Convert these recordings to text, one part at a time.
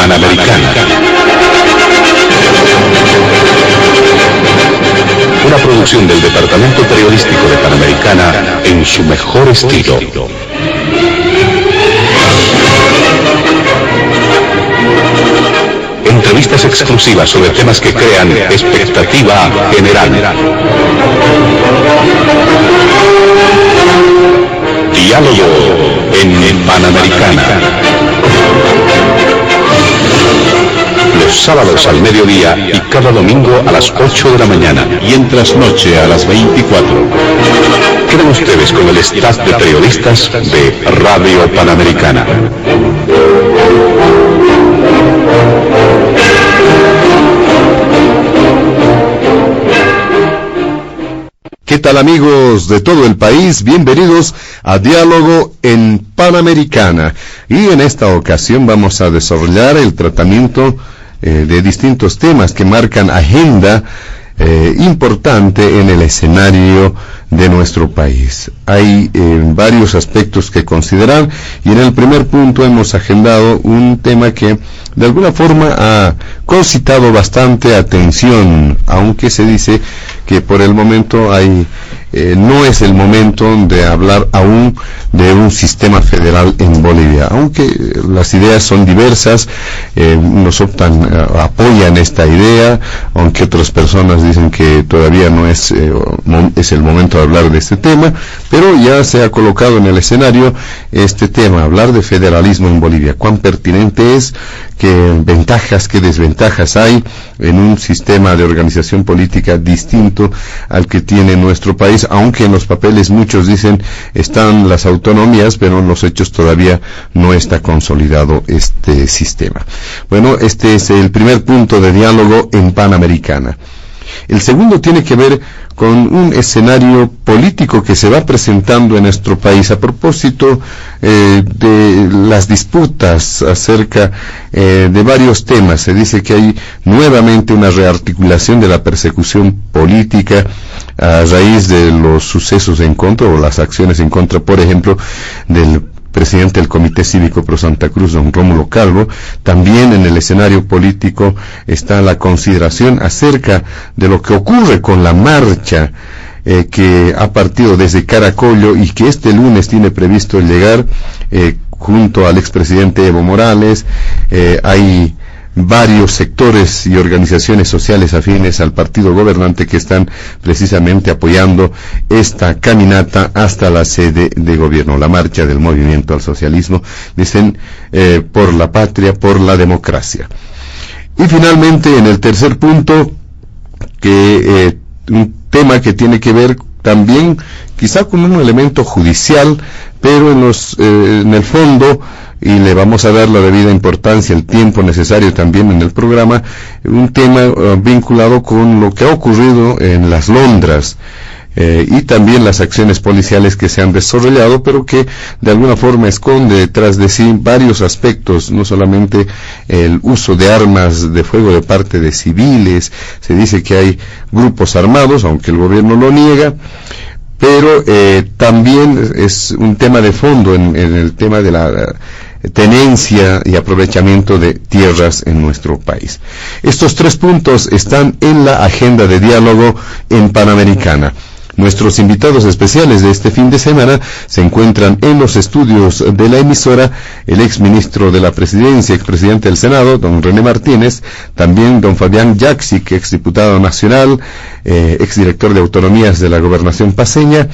Panamericana. Una producción del Departamento Periodístico de Panamericana en su mejor estilo. Entrevistas exclusivas sobre temas que crean expectativa general. Diálogo en Panamericana. Los sábados al mediodía y cada domingo a las 8 de la mañana. Y en trasnoche a las 24. Quedan ustedes con el staff de periodistas de Radio Panamericana. ¿Qué tal, amigos de todo el país? Bienvenidos a Diálogo en Panamericana. Y en esta ocasión vamos a desarrollar el tratamiento de distintos temas que marcan agenda importante en el escenario de nuestro país. Hay varios aspectos que considerar, y en el primer punto hemos agendado un tema que de alguna forma ha concitado bastante atención, aunque se dice que por el momento no es el momento de hablar aún de un sistema federal en Bolivia, aunque las ideas son diversas. Unos apoyan esta idea, aunque otras personas dicen que todavía no es el momento de hablar de este tema, pero ya se ha colocado en el escenario este tema, hablar de federalismo en Bolivia. ¿Cuán pertinente es? ¿Qué ventajas, qué desventajas hay en un sistema de organización política distinto al que tiene nuestro país? Aunque en los papeles muchos dicen están las autonomías, pero en los hechos todavía no está consolidado este sistema. Bueno, este es el primer punto de diálogo en Panamericana. El segundo tiene que ver con un escenario político que se va presentando en nuestro país a propósito de las disputas acerca de varios temas. Se dice que hay nuevamente una rearticulación de la persecución política a raíz de los sucesos en contra o las acciones en contra, por ejemplo, del presidente del Comité Cívico Pro Santa Cruz, don Rómulo Calvo. También en el escenario político está la consideración acerca de lo que ocurre con la marcha que ha partido desde Caracollo y que este lunes tiene previsto llegar junto al expresidente Evo Morales. Hay varios sectores y organizaciones sociales afines al partido gobernante que están precisamente apoyando esta caminata hasta la sede de gobierno, la marcha del movimiento al socialismo, dicen, por la patria, por la democracia. Y finalmente, en el tercer punto, un tema que tiene que ver también quizá con un elemento judicial, pero en el fondo, y le vamos a dar la debida importancia, el tiempo necesario también en el programa, un tema vinculado con lo que ha ocurrido en Las Londras, y también las acciones policiales que se han desarrollado, pero que de alguna forma esconde detrás de sí varios aspectos, no solamente el uso de armas de fuego de parte de civiles. Se dice que hay grupos armados, aunque el gobierno lo niega, pero también es un tema de fondo en el tema de la tenencia y aprovechamiento de tierras en nuestro país. Estos tres puntos están en la agenda de diálogo en Panamericana. Nuestros invitados especiales de este fin de semana se encuentran en los estudios de la emisora el exministro de la Presidencia, expresidente del Senado, don René Martínez, también don Fabián Jaksic, exdiputado nacional, exdirector de autonomías de la Gobernación paceña,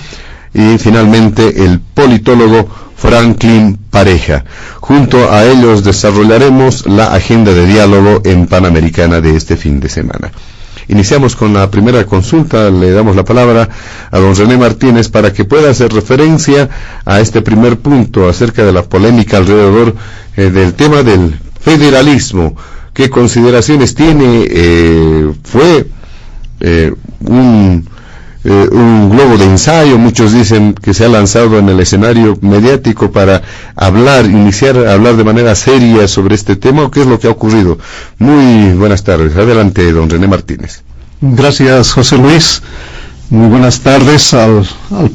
y finalmente el politólogo Franklin Pareja. Junto a ellos desarrollaremos la agenda de diálogo en Panamericana de este fin de semana. Iniciamos con la primera consulta. Le damos la palabra a don René Martínez para que pueda hacer referencia a este primer punto acerca de la polémica alrededor del tema del federalismo. ¿Qué consideraciones tiene? Fue un globo de ensayo, muchos dicen que se ha lanzado en el escenario mediático para iniciar a hablar de manera seria sobre este tema, o qué es lo que ha ocurrido. Muy buenas tardes. Adelante, don René Martínez. Gracias, José Luis. Muy buenas tardes al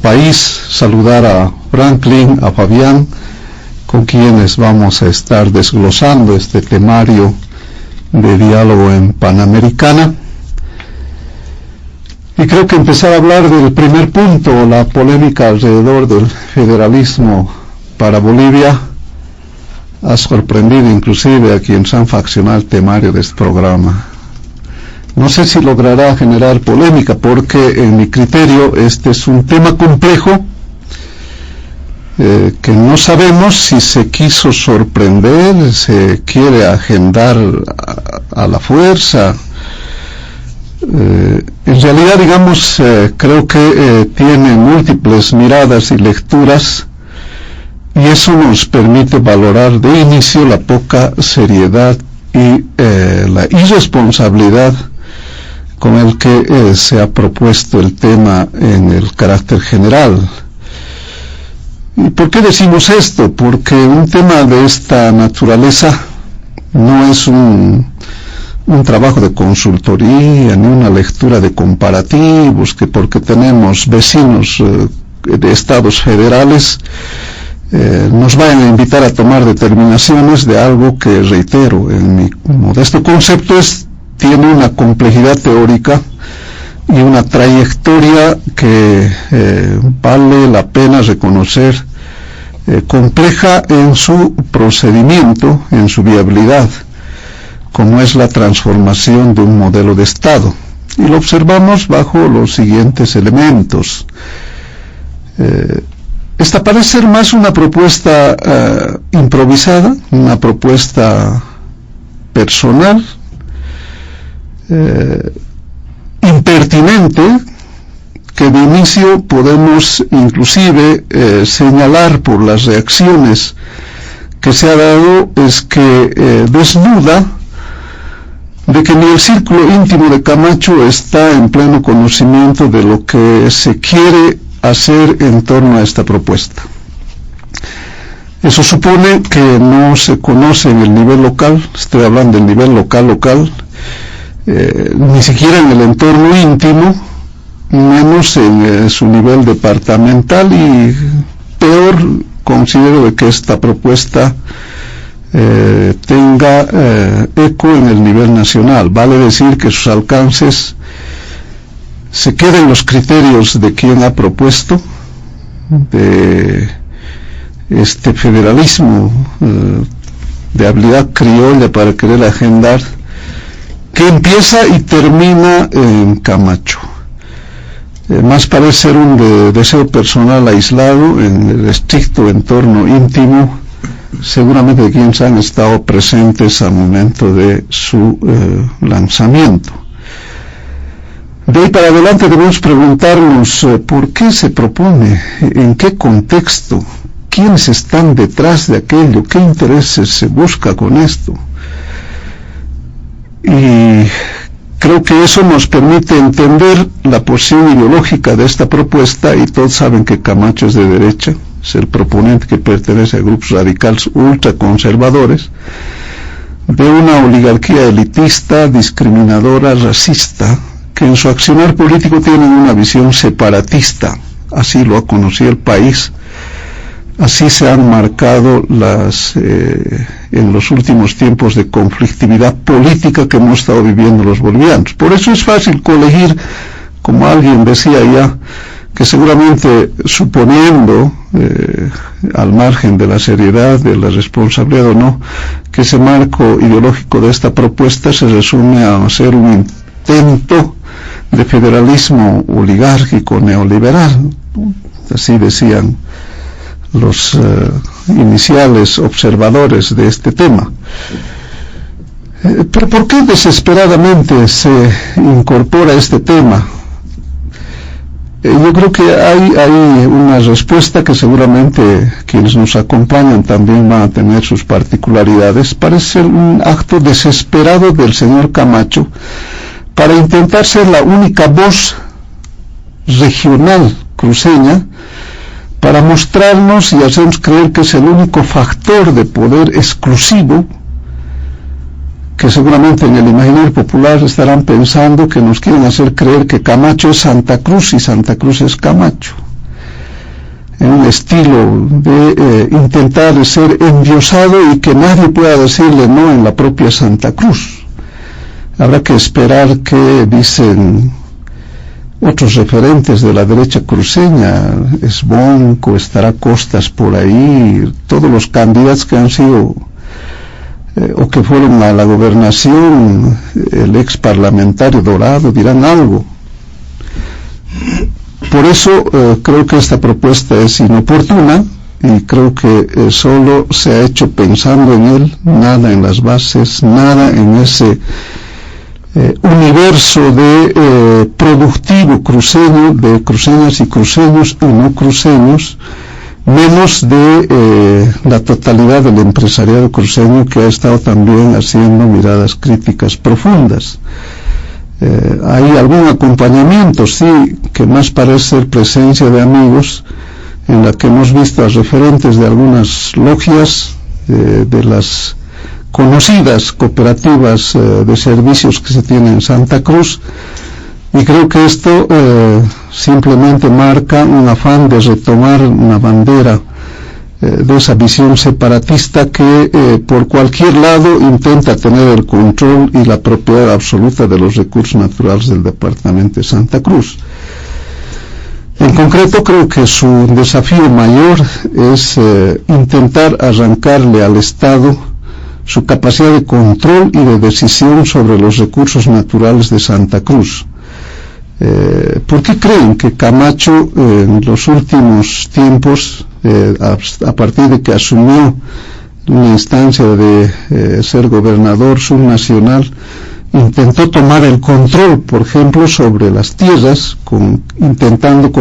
país. Saludar a Franklin, a Fabián con quienes vamos a estar desglosando este temario de diálogo en Panamericana. Y creo que empezar a hablar del primer punto, la polémica alrededor del federalismo para Bolivia, ha sorprendido inclusive a quienes han faccionado el temario de este programa. No sé si logrará generar polémica, porque en mi criterio este es un tema complejo, que no sabemos si se quiso sorprender, se quiere agendar a la fuerza. En realidad, digamos, creo que tiene múltiples miradas y lecturas, y eso nos permite valorar de inicio la poca seriedad y la irresponsabilidad con el que se ha propuesto el tema en el carácter general. ¿Y por qué decimos esto? Porque un tema de esta naturaleza no es un trabajo de consultoría, ni una lectura de comparativos, que porque tenemos vecinos de estados federales nos vayan a invitar a tomar determinaciones de algo que, reitero, en mi modesto concepto, tiene una complejidad teórica y una trayectoria que vale la pena reconocer compleja en su procedimiento, en su viabilidad, como es la transformación de un modelo de Estado. Y lo observamos bajo los siguientes elementos. Esta parece ser más una propuesta improvisada, una propuesta personal, impertinente, que de inicio podemos inclusive señalar por las reacciones que se ha dado, es que desnuda de que ni el círculo íntimo de Camacho está en pleno conocimiento de lo que se quiere hacer en torno a esta propuesta. Eso supone que no se conoce en el nivel local, estoy hablando del nivel local, ni siquiera en el entorno íntimo, menos en su nivel departamental, y peor, considero de que esta propuesta tenga eco en el nivel nacional. Vale decir que sus alcances se queden los criterios de quien ha propuesto, de este federalismo de habilidad criolla para querer agendar, que empieza y termina en Camacho. Más parece ser un deseo personal aislado en el estricto entorno íntimo, seguramente de quienes han estado presentes al momento de su lanzamiento. De ahí para adelante debemos preguntarnos por qué se propone, en qué contexto, quiénes están detrás de aquello, qué intereses se busca con esto. Y creo que eso nos permite entender la posición ideológica de esta propuesta, y todos saben que Camacho es de derecha, es el proponente que pertenece a grupos radicales ultraconservadores, de una oligarquía elitista, discriminadora, racista, que en su accionar político tienen una visión separatista. Así lo ha conocido el país, así se han marcado en los últimos tiempos de conflictividad política que hemos estado viviendo los bolivianos. Por eso es fácil colegir, como alguien decía ya, que seguramente, suponiendo, al margen de la seriedad, de la responsabilidad o no, que ese marco ideológico de esta propuesta se resume a ser un intento de federalismo oligárquico neoliberal, así decían los iniciales observadores de este tema. Pero ¿por qué desesperadamente se incorpora este tema? Yo creo que hay una respuesta que seguramente quienes nos acompañan también van a tener sus particularidades. Parece ser un acto desesperado del señor Camacho para intentar ser la única voz regional cruceña, para mostrarnos y hacernos creer que es el único factor de poder exclusivo, que seguramente en el imaginario popular estarán pensando que nos quieren hacer creer que Camacho es Santa Cruz y Santa Cruz es Camacho. en un estilo de intentar ser endiosado y que nadie pueda decirle no en la propia Santa Cruz. Habrá que esperar qué dicen otros referentes de la derecha cruceña. Esbonco, estará Costas por ahí, todos los candidatos que han sido o que fueron a la gobernación, el ex parlamentario Dorado, dirán algo. Por eso creo que esta propuesta es inoportuna y creo que solo se ha hecho pensando en él, nada en las bases, nada en ese universo de productivo cruceño, de cruceñas y cruceños y no cruceños, menos de la totalidad del empresariado cruceño, que ha estado también haciendo miradas críticas profundas. Hay algún acompañamiento, sí, que más parece ser presencia de amigos, en la que hemos visto a referentes de algunas logias, de las conocidas cooperativas de servicios que se tienen en Santa Cruz, y creo que esto simplemente marca un afán de retomar una bandera de esa visión separatista que por cualquier lado intenta tener el control y la propiedad absoluta de los recursos naturales del departamento de Santa Cruz. En concreto, creo que su desafío mayor es intentar arrancarle al Estado su capacidad de control y de decisión sobre los recursos naturales de Santa Cruz. ¿Por qué creen que Camacho en los últimos tiempos, a partir de que asumió la instancia de ser gobernador subnacional, intentó tomar el control, por ejemplo, sobre las tierras, intentando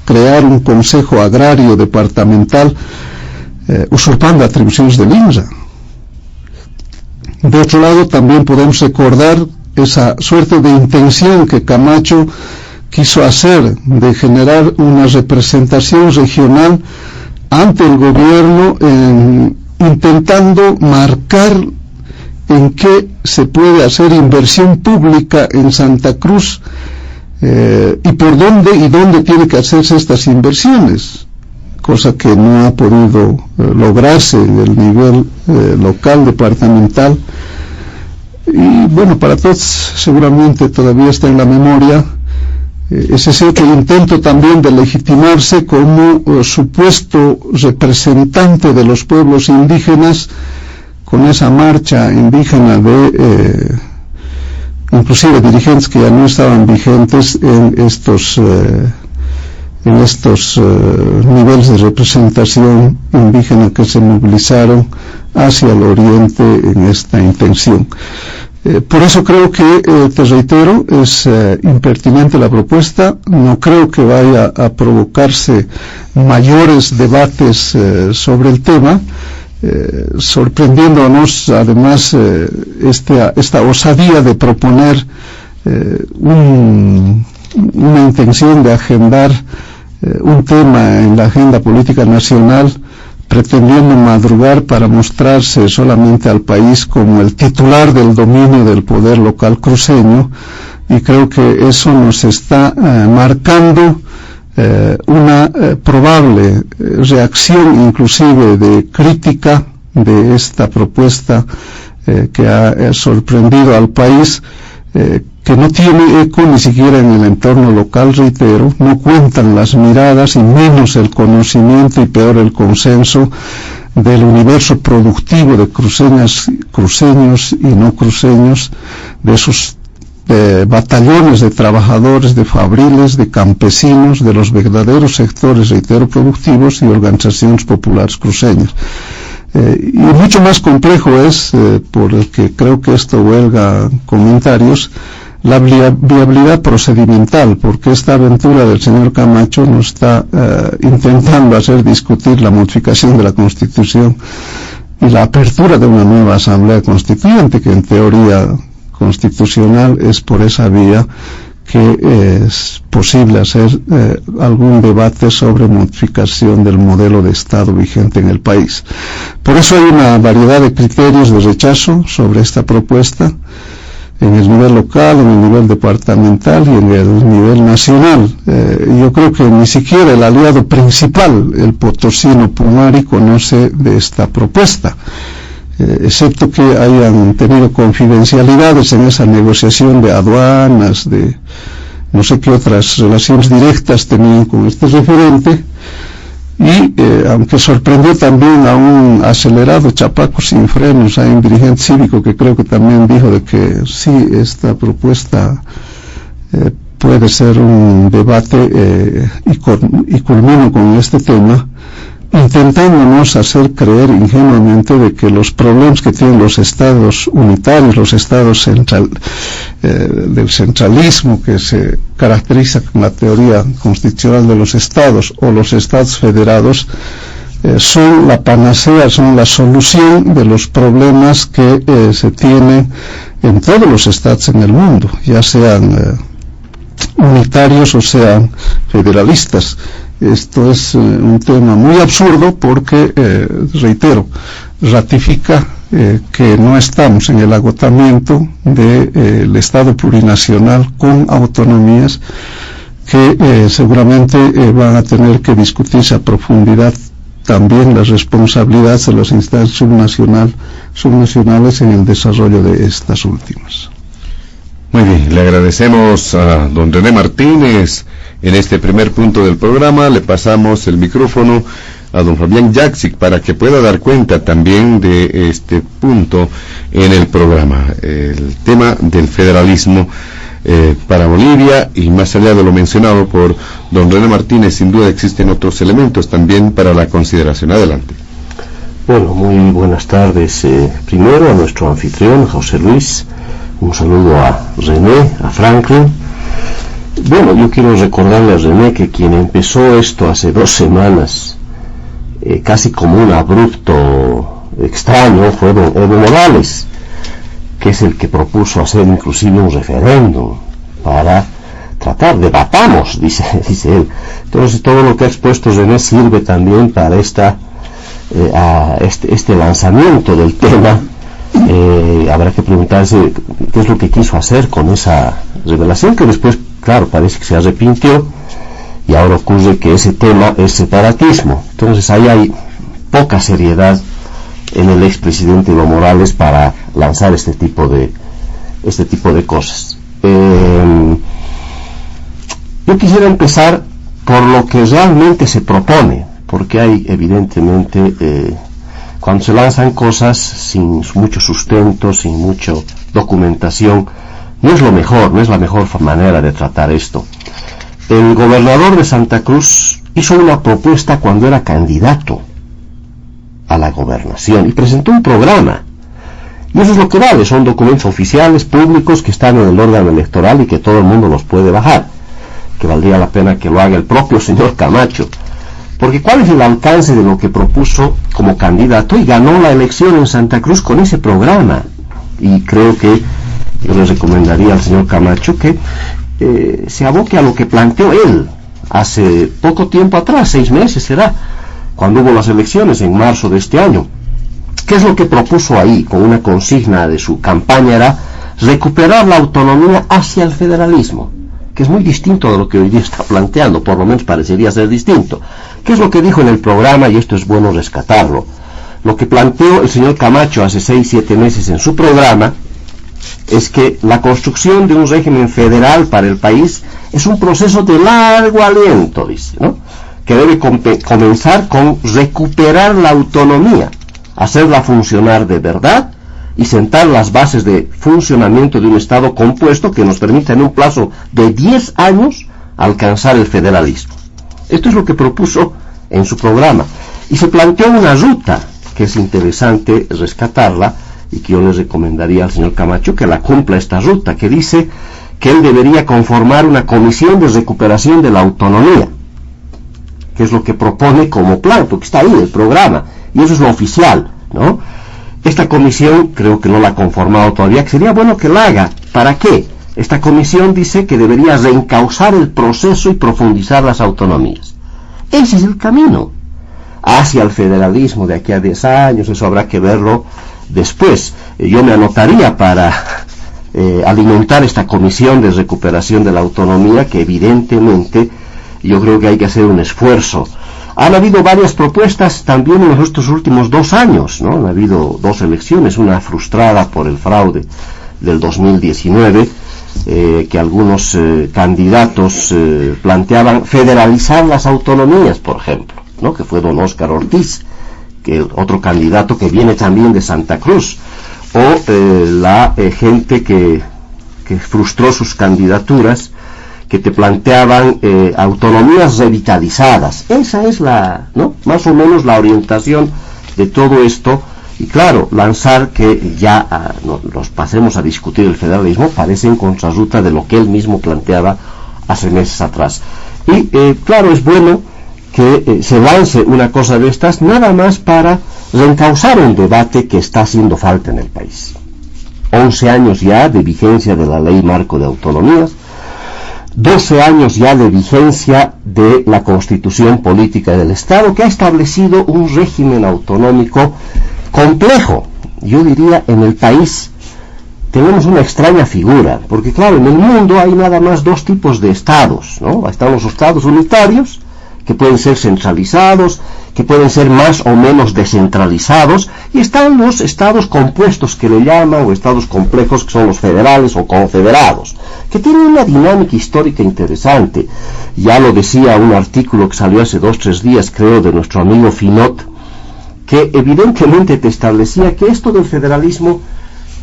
crear un consejo agrario departamental, usurpando atribuciones del INRA? De otro lado, también podemos recordar esa suerte de intención que Camacho quiso hacer de generar una representación regional ante el gobierno, intentando marcar en qué se puede hacer inversión pública en Santa Cruz y por dónde y dónde tiene que hacerse estas inversiones, cosa que no ha podido lograrse en el nivel local, departamental. Y bueno, para todos seguramente todavía está en la memoria ese cierto intento también de legitimarse como supuesto representante de los pueblos indígenas, con esa marcha indígena de inclusive dirigentes que ya no estaban vigentes en estos niveles de representación indígena que se movilizaron hacia el oriente en esta intención. Por eso creo que, te reitero, es impertinente la propuesta. No creo que vaya a provocarse mayores debates sobre el tema, sorprendiéndonos además esta osadía de proponer una intención de agendar un tema en la agenda política nacional, pretendiendo madrugar para mostrarse solamente al país como el titular del dominio del poder local cruceño, y creo que eso nos está marcando una probable reacción inclusive de crítica de esta propuesta que ha sorprendido al país, que no tiene eco ni siquiera en el entorno local, reitero. No cuentan las miradas y menos el conocimiento y peor el consenso del universo productivo de cruceños y no cruceños, de esos batallones de trabajadores, de fabriles, de campesinos, de los verdaderos sectores, reitero, productivos y organizaciones populares cruceñas. Y mucho más complejo es, por el que creo que esto huelga comentarios, la viabilidad procedimental, porque esta aventura del señor Camacho nos está intentando hacer discutir la modificación de la Constitución y la apertura de una nueva Asamblea Constituyente, que en teoría constitucional es por esa vía que es posible hacer algún debate sobre modificación del modelo de Estado vigente en el país. Por eso hay una variedad de criterios de rechazo sobre esta propuesta. en el nivel local, en el nivel departamental y en el nivel nacional. Yo creo que ni siquiera el aliado principal, el potosino Pumari, conoce de esta propuesta, excepto que hayan tenido confidencialidades en esa negociación de aduanas, de no sé qué otras relaciones directas tenían con este referente. Y aunque sorprendió también a un acelerado chapaco sin frenos, hay un dirigente cívico que creo que también dijo de que sí, esta propuesta puede ser un debate y culmino con este tema, intentándonos hacer creer ingenuamente de que los problemas que tienen los estados unitarios, los estados del centralismo que se caracteriza con la teoría constitucional de los estados, o los estados federados, son la panacea, son la solución de los problemas que se tienen en todos los estados en el mundo, ya sean unitarios o sean federalistas. Esto es un tema muy absurdo porque, reitero, ratifica que no estamos en el agotamiento del Estado plurinacional con autonomías que seguramente van a tener que discutirse a profundidad también las responsabilidades de las instancias subnacionales en el desarrollo de estas últimas. Muy bien, le agradecemos a don René Martínez. En este primer punto del programa le pasamos el micrófono a don Fabián Jaksic para que pueda dar cuenta también de este punto en el programa, el tema del federalismo para Bolivia, y más allá de lo mencionado por don René Martínez, sin duda existen otros elementos también para la consideración. Adelante. Bueno, muy buenas tardes. Primero a nuestro anfitrión, José Luis, un saludo a René, a Franklin. Bueno, yo quiero recordarle a René que quien empezó esto hace 2 semanas, casi como un abrupto extraño, fue don Evo Morales, que es el que propuso hacer inclusive un referéndum para tratar, debatamos, dice él. Entonces todo lo que ha expuesto René sirve también para este lanzamiento del tema. Habrá que preguntarse qué es lo que quiso hacer con esa revelación, que después, claro, parece que se arrepintió, y ahora ocurre que ese tema es separatismo. Entonces ahí hay poca seriedad en el expresidente Evo Morales para lanzar este tipo de cosas. Yo quisiera empezar por lo que realmente se propone, porque hay evidentemente cuando se lanzan cosas sin mucho sustento, sin mucha documentación, no es la mejor manera de tratar esto. El gobernador de Santa Cruz hizo una propuesta cuando era candidato a la gobernación y presentó un programa. Y eso es lo que vale, son documentos oficiales, públicos, que están en el órgano electoral y que todo el mundo los puede bajar. Que valdría la pena que lo haga el propio señor Camacho. Porque ¿cuál es el alcance de lo que propuso como candidato? Y ganó la elección en Santa Cruz con ese programa. Y creo que yo le recomendaría al señor Camacho que se aboque a lo que planteó él hace poco tiempo atrás, 6 meses será, cuando hubo las elecciones en marzo de este año. ¿Qué es lo que propuso ahí? Con una consigna de su campaña era recuperar la autonomía hacia el federalismo, que es muy distinto de lo que hoy día está planteando, por lo menos parecería ser distinto. ¿Qué es lo que dijo en el programa? Y esto es bueno rescatarlo. Lo que planteó el señor Camacho hace 6-7 meses en su programa es que la construcción de un régimen federal para el país es un proceso de largo aliento, dice, ¿no? Que debe comenzar con recuperar la autonomía, hacerla funcionar de verdad y sentar las bases de funcionamiento de un Estado compuesto que nos permita en un plazo de 10 años alcanzar el federalismo. Esto es lo que propuso en su programa. Y se planteó una ruta que es interesante rescatarla y que yo le recomendaría al señor Camacho que la cumpla esta ruta, que dice que él debería conformar una comisión de recuperación de la autonomía, que es lo que propone como plan, porque está ahí el programa, y eso es lo oficial, ¿no? Esta comisión creo que no la ha conformado todavía, que sería bueno que la haga. ¿Para qué? Esta comisión dice que debería reencauzar el proceso y profundizar las autonomías. Ese es el camino hacia el federalismo de aquí a 10 años, eso habrá que verlo después. Yo me anotaría para alimentar esta comisión de recuperación de la autonomía, que evidentemente yo creo que hay que hacer un esfuerzo. Han habido varias propuestas también en estos últimos 2 años, ¿no? Han habido 2 elecciones, una frustrada por el fraude del 2019, que algunos candidatos planteaban federalizar las autonomías, por ejemplo, ¿no? Que fue don Óscar Ortiz, que otro candidato que viene también de Santa Cruz, o la gente que frustró sus candidaturas, que te planteaban autonomías revitalizadas. Esa es más o menos la orientación de todo esto. Y claro, lanzar que ya nos pasemos a discutir el federalismo parece en contrarruta de lo que él mismo planteaba hace meses atrás. Y claro, es bueno que se lance una cosa de estas, nada más para reencauzar un debate que está haciendo falta en el país. 11 años ya de vigencia de la Ley Marco de Autonomías, 12 años ya de vigencia de la Constitución Política del Estado, que ha establecido un régimen autonómico complejo. Yo diría, en el país tenemos una extraña figura, porque claro, en el mundo hay nada más 2 tipos de estados, ¿no? Están los estados unitarios, que pueden ser centralizados, que pueden ser más o menos descentralizados, y están los estados compuestos, que le llaman, o estados complejos, que son los federales o confederados, que tienen una dinámica histórica interesante. Ya lo decía un artículo que salió hace 2-3 días, creo, de nuestro amigo Finot, que evidentemente te establecía que esto del federalismo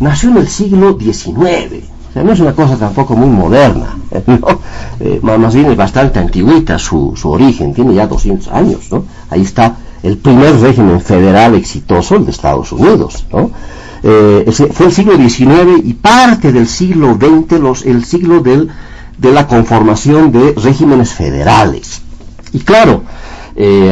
nació en el siglo XIX. O sea, no es una cosa tampoco muy moderna, ¿no? Más bien es bastante antigüita su origen, tiene ya 200 años, ¿no? Ahí está el primer régimen federal exitoso, el de Estados Unidos, ¿no? Fue el siglo XIX y parte del siglo XX, el siglo de la conformación de regímenes federales. Y claro,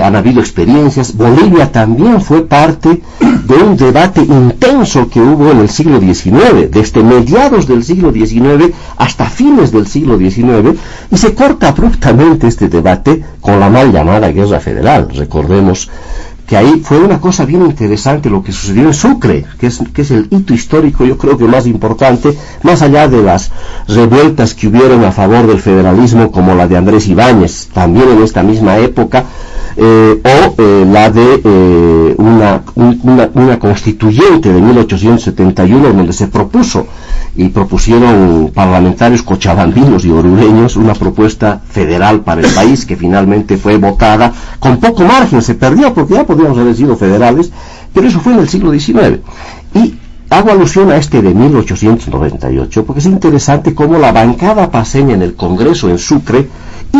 han habido experiencias. Bolivia también fue parte de un debate intenso que hubo en el siglo XIX, desde mediados del siglo XIX hasta fines del siglo XIX, y se corta abruptamente este debate con la mal llamada Guerra Federal. Recordemos que ahí fue una cosa bien interesante lo que sucedió en Sucre, que es el hito histórico, yo creo que más importante, más allá de las revueltas que hubieron a favor del federalismo, como la de Andrés Ibáñez, también en esta misma época, la de una constituyente de 1871, donde se propusieron parlamentarios cochabambinos y orureños una propuesta federal para el país, que finalmente fue votada con poco margen, se perdió porque ya podíamos haber sido federales, pero eso fue en el siglo XIX. Y hago alusión a este de 1898 porque es interesante cómo la bancada paceña en el Congreso en Sucre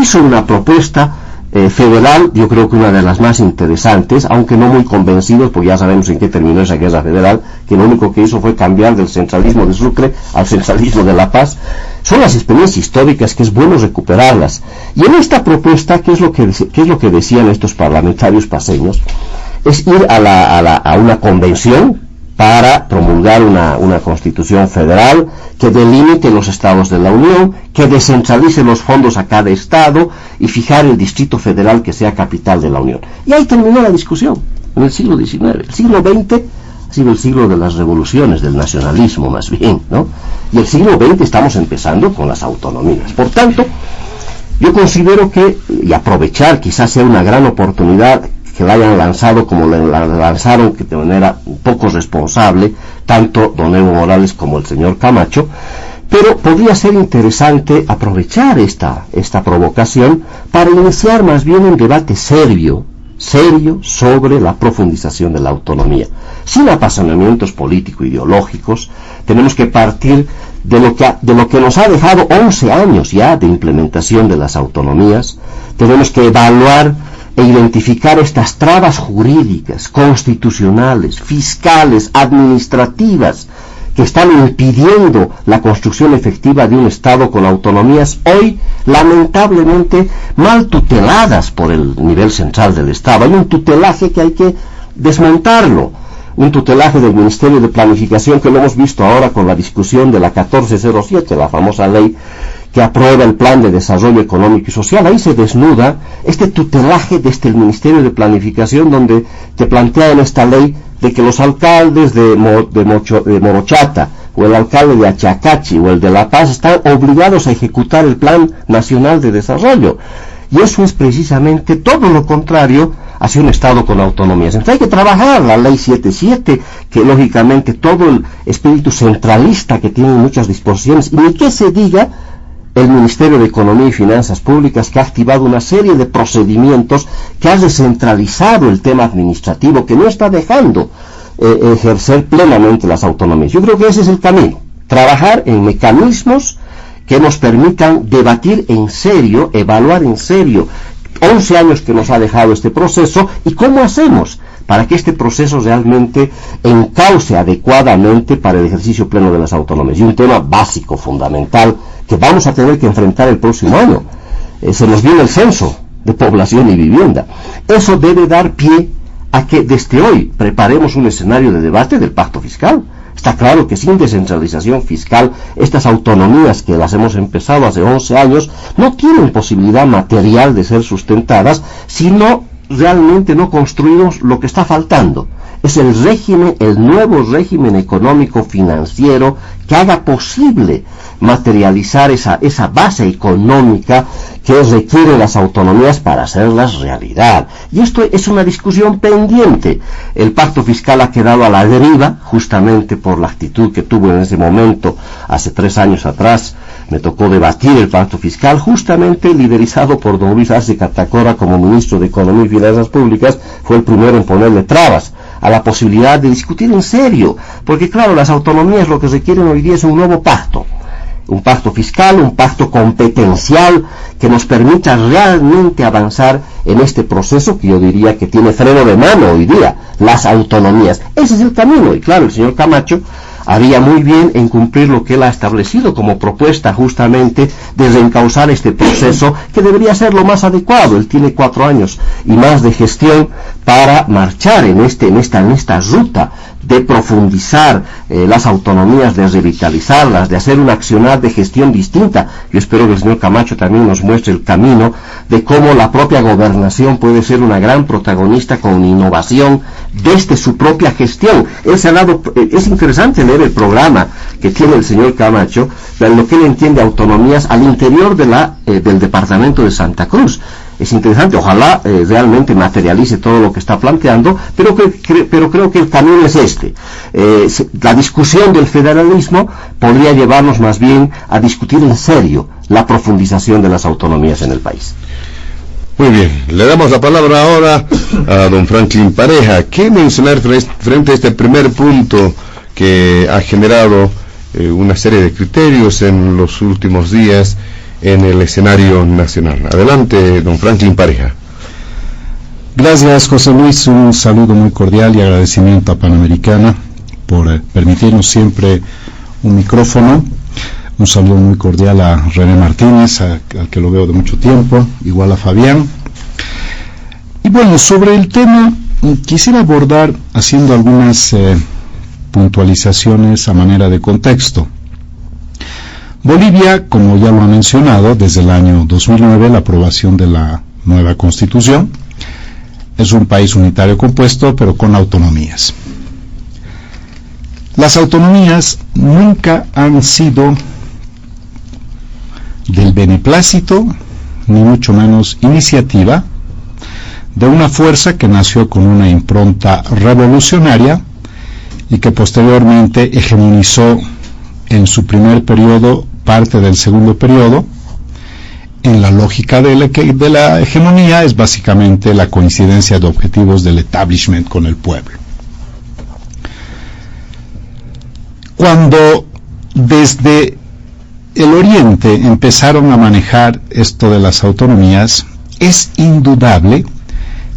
hizo una propuesta federal, yo creo que una de las más interesantes, aunque no muy convencidos, porque ya sabemos en qué terminó esa guerra federal, que lo único que hizo fue cambiar del centralismo de Sucre al centralismo de La Paz. Son las experiencias históricas que es bueno recuperarlas. Y en esta propuesta, ¿qué es lo que decían estos parlamentarios paceños? Es ir a una convención para promulgar una constitución federal que delimite los estados de la Unión, que descentralice los fondos a cada estado y fijar el distrito federal que sea capital de la Unión. Y ahí terminó la discusión, en el siglo XIX. El siglo XX ha sido el siglo de las revoluciones, del nacionalismo más bien, ¿no? Y el siglo XX estamos empezando con las autonomías. Por tanto, yo considero que, y aprovechar, quizás sea una gran oportunidad que la hayan lanzado como la lanzaron, que de manera un poco responsable, tanto don Evo Morales como el señor Camacho, pero podría ser interesante aprovechar esta provocación para iniciar más bien un debate serio sobre la profundización de la autonomía. Sin apasionamientos político-ideológicos, tenemos que partir de lo que nos ha dejado 11 años ya de implementación de las autonomías. Tenemos que evaluar e identificar estas trabas jurídicas, constitucionales, fiscales, administrativas, que están impidiendo la construcción efectiva de un Estado con autonomías, hoy lamentablemente mal tuteladas por el nivel central del Estado. Hay un tutelaje que hay que desmontarlo, un tutelaje del Ministerio de Planificación, que lo hemos visto ahora con la discusión de la 1407, la famosa ley que aprueba el Plan de Desarrollo Económico y Social. Ahí se desnuda este tutelaje desde el Ministerio de Planificación, donde te plantea en esta ley de que los alcaldes de Morochata o el alcalde de Achacachi o el de La Paz están obligados a ejecutar el Plan Nacional de Desarrollo. Y eso es precisamente todo lo contrario hacia un Estado con autonomías. Entonces hay que trabajar la Ley 77, que lógicamente todo el espíritu centralista que tiene muchas disposiciones, y ni que se diga el Ministerio de Economía y Finanzas Públicas, que ha activado una serie de procedimientos que ha descentralizado el tema administrativo, que no está dejando ejercer plenamente las autonomías. Yo creo que ese es el camino, trabajar en mecanismos que nos permitan debatir en serio, evaluar en serio 11 años que nos ha dejado este proceso y cómo hacemos para que este proceso realmente encauce adecuadamente para el ejercicio pleno de las autonomías. Y un tema básico, fundamental, que vamos a tener que enfrentar el próximo año. Se nos viene el censo de población y vivienda. Eso debe dar pie a que desde hoy preparemos un escenario de debate del pacto fiscal. Está claro que sin descentralización fiscal, estas autonomías que las hemos empezado hace 11 años, no tienen posibilidad material de ser sustentadas si no realmente no construimos lo que está faltando. Es el régimen, el nuevo régimen económico financiero que haga posible materializar esa base económica que requieren las autonomías para hacerlas realidad. Y esto es una discusión pendiente. El pacto fiscal ha quedado a la deriva, justamente por la actitud que tuvo en ese momento, hace 3 años atrás. Me tocó debatir el pacto fiscal, justamente liderizado por don Luis Arce Catacora como ministro de Economía y Finanzas Públicas. Fue el primero en ponerle trabas a la posibilidad de discutir en serio, porque claro, las autonomías lo que requieren hoy día es un nuevo pacto, un pacto fiscal, un pacto competencial que nos permita realmente avanzar en este proceso que yo diría que tiene freno de mano hoy día, las autonomías. Ese es el camino, y claro, el señor Camacho haría muy bien en cumplir lo que él ha establecido como propuesta justamente de reencauzar este proceso, que debería ser lo más adecuado. Él tiene 4 años y más de gestión para marchar en esta ruta de profundizar las autonomías, de revitalizarlas, de hacer un accionar de gestión distinta. Yo espero que el señor Camacho también nos muestre el camino de cómo la propia gobernación puede ser una gran protagonista con innovación desde su propia gestión. Él se ha dado, es interesante leer el programa que tiene el señor Camacho, en lo que él entiende autonomías al interior del departamento de Santa Cruz. Es interesante, ojalá realmente materialice todo lo que está planteando, pero creo que el camino es este. La discusión del federalismo podría llevarnos más bien a discutir en serio la profundización de las autonomías en el país. Muy bien, le damos la palabra ahora a don Franklin Pareja. ¿Qué mencionar frente a este primer punto que ha generado una serie de criterios en los últimos días en el escenario nacional? Adelante, don Franklin Pareja. Gracias, José Luis. Un saludo muy cordial y agradecimiento a Panamericana por permitirnos siempre un micrófono. Un saludo muy cordial a René Martínez, al que lo veo de mucho tiempo, igual a Fabián. Y bueno, sobre el tema quisiera abordar haciendo algunas puntualizaciones a manera de contexto. Bolivia, como ya lo ha mencionado, desde el año 2009, la aprobación de la nueva Constitución, es un país unitario compuesto, pero con autonomías. Las autonomías nunca han sido del beneplácito, ni mucho menos iniciativa, de una fuerza que nació con una impronta revolucionaria y que posteriormente hegemonizó en su primer periodo parte del segundo periodo. En la lógica de la hegemonía es básicamente la coincidencia de objetivos del establishment con el pueblo. Cuando desde el Oriente empezaron a manejar esto de las autonomías, es indudable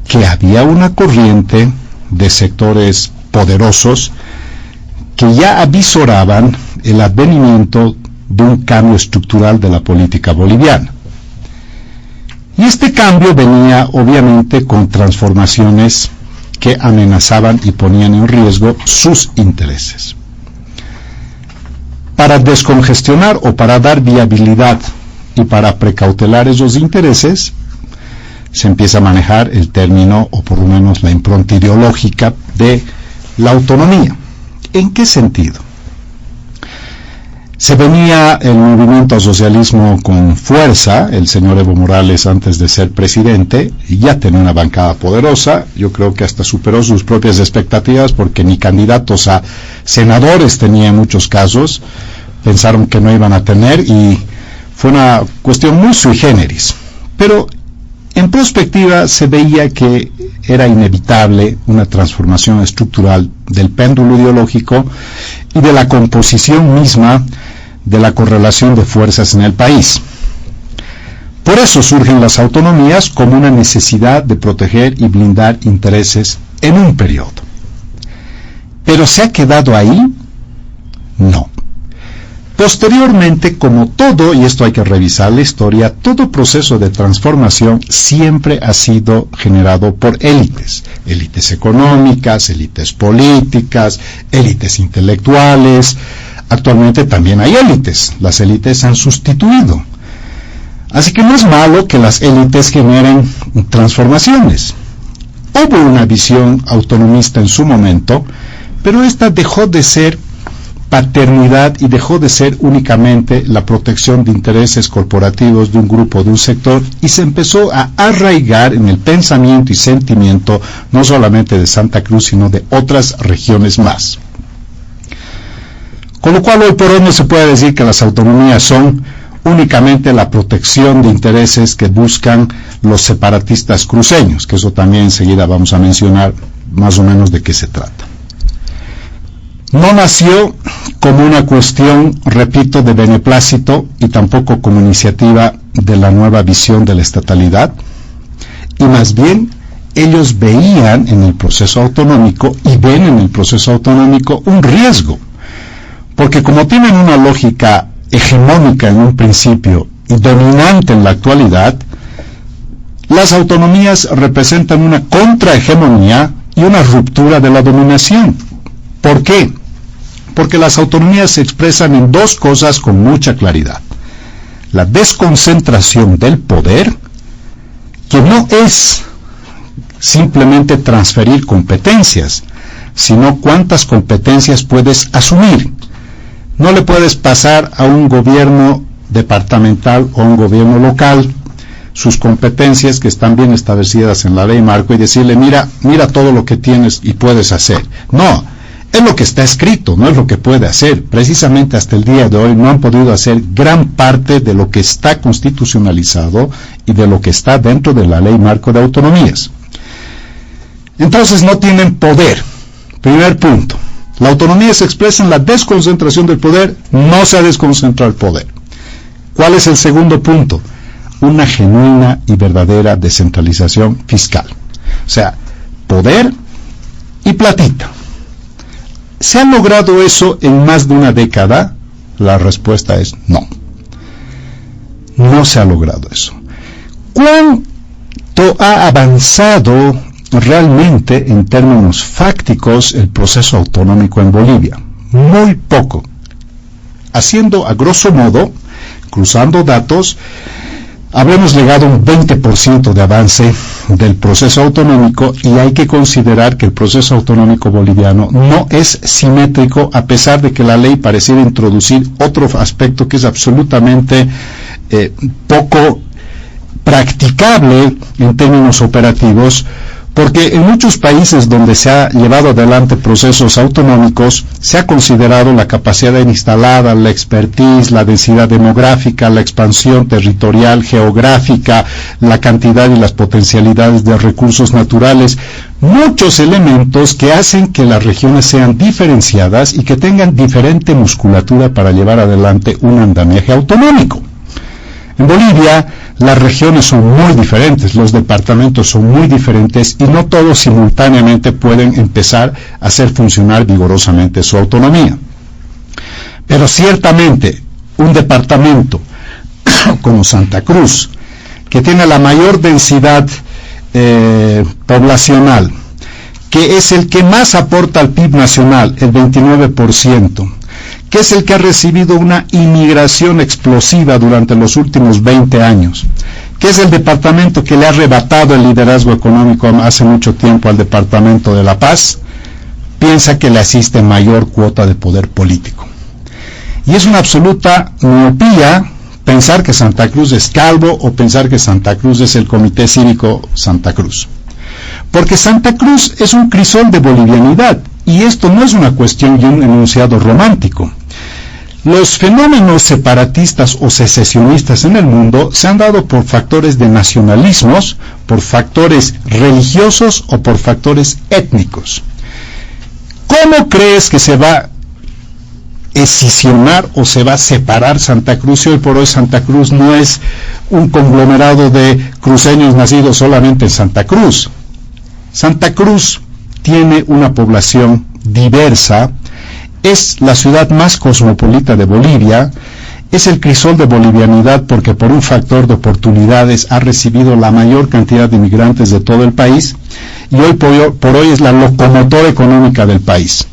que había una corriente de sectores poderosos que ya avisoraban el advenimiento de un cambio estructural de la política boliviana. Y este cambio venía obviamente con transformaciones que amenazaban y ponían en riesgo sus intereses. Para descongestionar o para dar viabilidad y para precautelar esos intereses, se empieza a manejar el término, o por lo menos la impronta ideológica, de la autonomía. ¿En qué sentido? Se venía el movimiento al socialismo con fuerza. El señor Evo Morales, antes de ser presidente, ya tenía una bancada poderosa. Yo creo que hasta superó sus propias expectativas, porque ni candidatos a senadores tenía en muchos casos. Pensaron que no iban a tener, y fue una cuestión muy sui generis. Pero en prospectiva se veía que era inevitable una transformación estructural del péndulo ideológico y de la composición misma de la correlación de fuerzas en el país. Por eso surgen las autonomías como una necesidad de proteger y blindar intereses en un periodo. ¿Pero se ha quedado ahí? No. Posteriormente, como todo, y esto hay que revisar la historia, todo proceso de transformación siempre ha sido generado por élites. Élites económicas, élites políticas, élites intelectuales. Actualmente también hay élites. Las élites han sustituido. Así que no es malo que las élites generen transformaciones. Hubo una visión autonomista en su momento, pero esta dejó de ser paternidad y dejó de ser únicamente la protección de intereses corporativos de un grupo, de un sector, y se empezó a arraigar en el pensamiento y sentimiento no solamente de Santa Cruz, sino de otras regiones más. Con lo cual, hoy por hoy no se puede decir que las autonomías son únicamente la protección de intereses que buscan los separatistas cruceños, que eso también enseguida vamos a mencionar más o menos de qué se trata. No nació como una cuestión, repito, de beneplácito, y tampoco como iniciativa de la nueva visión de la estatalidad, y más bien ellos veían en el proceso autonómico, y ven en el proceso autonómico, un riesgo, porque como tienen una lógica hegemónica en un principio y dominante en la actualidad, las autonomías representan una contrahegemonía y una ruptura de la dominación. ¿Por qué? Porque las autonomías se expresan en dos cosas con mucha claridad: la desconcentración del poder, que no es simplemente transferir competencias, sino cuántas competencias puedes asumir. No le puedes pasar a un gobierno departamental o a un gobierno local sus competencias, que están bien establecidas en la ley marco, y decirle, mira todo lo que tienes y puedes hacer. No, es lo que está escrito, no es lo que puede hacer. Precisamente hasta el día de hoy no han podido hacer gran parte de lo que está constitucionalizado y de lo que está dentro de la ley marco de autonomías. Entonces no tienen poder. Primer punto. La autonomía se expresa en la desconcentración del poder, no se ha desconcentrado el poder. ¿Cuál es el segundo punto? Una genuina y verdadera descentralización fiscal. O sea, poder y platita. ¿Se ha logrado eso en más de una década? La respuesta es no. No se ha logrado eso. ¿Cuánto ha avanzado realmente en términos fácticos el proceso autonómico en Bolivia? Muy poco. Haciendo a grosso modo, cruzando datos, habremos llegado a un 20% de avance del proceso autonómico, y hay que considerar que el proceso autonómico boliviano no es simétrico, a pesar de que la ley pareciera introducir otro aspecto que es absolutamente poco practicable en términos operativos, porque en muchos países donde se ha llevado adelante procesos autonómicos se ha considerado la capacidad instalada, la expertise, la densidad demográfica, la expansión territorial, geográfica, la cantidad y las potencialidades de recursos naturales, muchos elementos que hacen que las regiones sean diferenciadas y que tengan diferente musculatura para llevar adelante un andamiaje autonómico. En Bolivia, las regiones son muy diferentes, los departamentos son muy diferentes, y no todos simultáneamente pueden empezar a hacer funcionar vigorosamente su autonomía. Pero ciertamente, un departamento como Santa Cruz, que tiene la mayor densidad poblacional, que es el que más aporta al PIB nacional, el 29%, que es el que ha recibido una inmigración explosiva durante los últimos 20 años, que es el departamento que le ha arrebatado el liderazgo económico hace mucho tiempo al departamento de La Paz, piensa que le asiste mayor cuota de poder político. Y es una absoluta miopía pensar que Santa Cruz es Calvo o pensar que Santa Cruz es el Comité Cívico Santa Cruz. Porque Santa Cruz es un crisol de bolivianidad, y esto no es una cuestión y un enunciado romántico. Los fenómenos separatistas o secesionistas en el mundo se han dado por factores de nacionalismos, por factores religiosos o por factores étnicos. ¿Cómo crees que se va a escisionar o se va a separar Santa Cruz? Y hoy por hoy Santa Cruz no es un conglomerado de cruceños nacidos solamente en Santa Cruz. Santa Cruz tiene una población diversa, es la ciudad más cosmopolita de Bolivia, es el crisol de bolivianidad porque por un factor de oportunidades ha recibido la mayor cantidad de inmigrantes de todo el país, y hoy por hoy es la locomotora económica del país.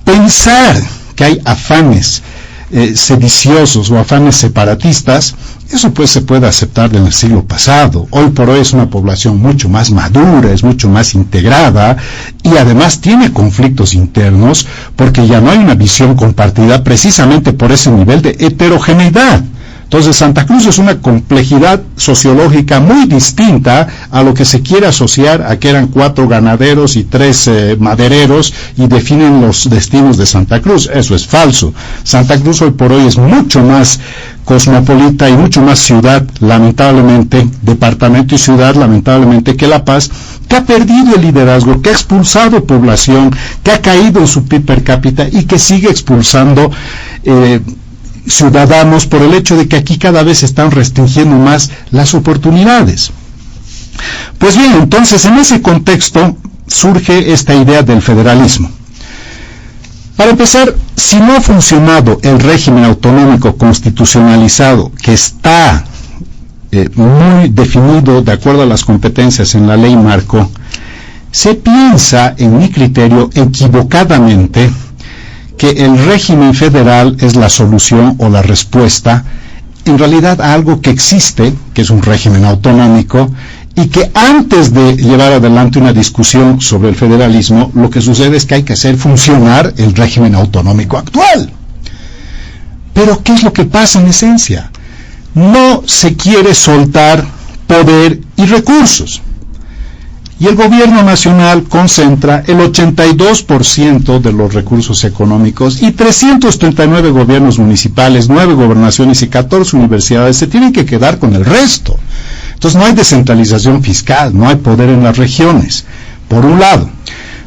Pensar que hay afanes sediciosos o afanes separatistas, eso pues se puede aceptar del siglo pasado. Hoy por hoy es una población mucho más madura, es mucho más integrada, y además tiene conflictos internos porque ya no hay una visión compartida precisamente por ese nivel de heterogeneidad. Entonces Santa Cruz es una complejidad sociológica muy distinta a lo que se quiere asociar a que eran 4 ganaderos y 3 madereros y definen los destinos de Santa Cruz. Eso es falso. Santa Cruz hoy por hoy es mucho más cosmopolita y mucho más ciudad, lamentablemente, departamento y ciudad, lamentablemente, que La Paz, que ha perdido el liderazgo, que ha expulsado población, que ha caído en su PIB per cápita y que sigue expulsando ciudadanos por el hecho de que aquí cada vez se están restringiendo más las oportunidades. Pues bien, entonces en ese contexto surge esta idea del federalismo. Para empezar, si no ha funcionado el régimen autonómico constitucionalizado que está muy definido de acuerdo a las competencias en la ley marco, se piensa, en mi criterio, equivocadamente, que el régimen federal es la solución o la respuesta, en realidad, a algo que existe, que es un régimen autonómico, y que antes de llevar adelante una discusión sobre el federalismo, lo que sucede es que hay que hacer funcionar el régimen autonómico actual. Pero, ¿qué es lo que pasa en esencia? No se quiere soltar poder y recursos. Y el gobierno nacional concentra el 82% de los recursos económicos, y 339 gobiernos municipales, 9 gobernaciones y 14 universidades se tienen que quedar con el resto. Entonces no hay descentralización fiscal, no hay poder en las regiones, por un lado.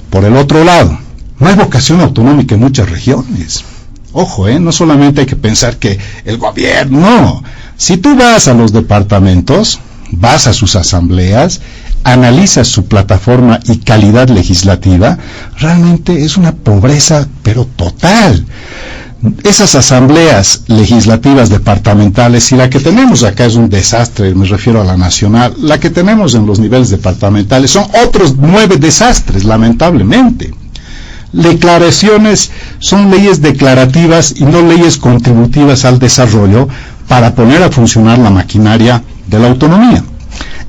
Por el otro lado, no hay vocación autonómica en muchas regiones. Ojo, no solamente hay que pensar que el gobierno, no. Si tú vas a los departamentos, vas a sus asambleas, analizas su plataforma y calidad legislativa, realmente es una pobreza, pero total. Esas asambleas legislativas departamentales, y la que tenemos acá es un desastre, me refiero a la nacional, la que tenemos en los niveles departamentales son otros 9 desastres, lamentablemente. Declaraciones son leyes declarativas y no leyes contributivas al desarrollo para poner a funcionar la maquinaria de la autonomía.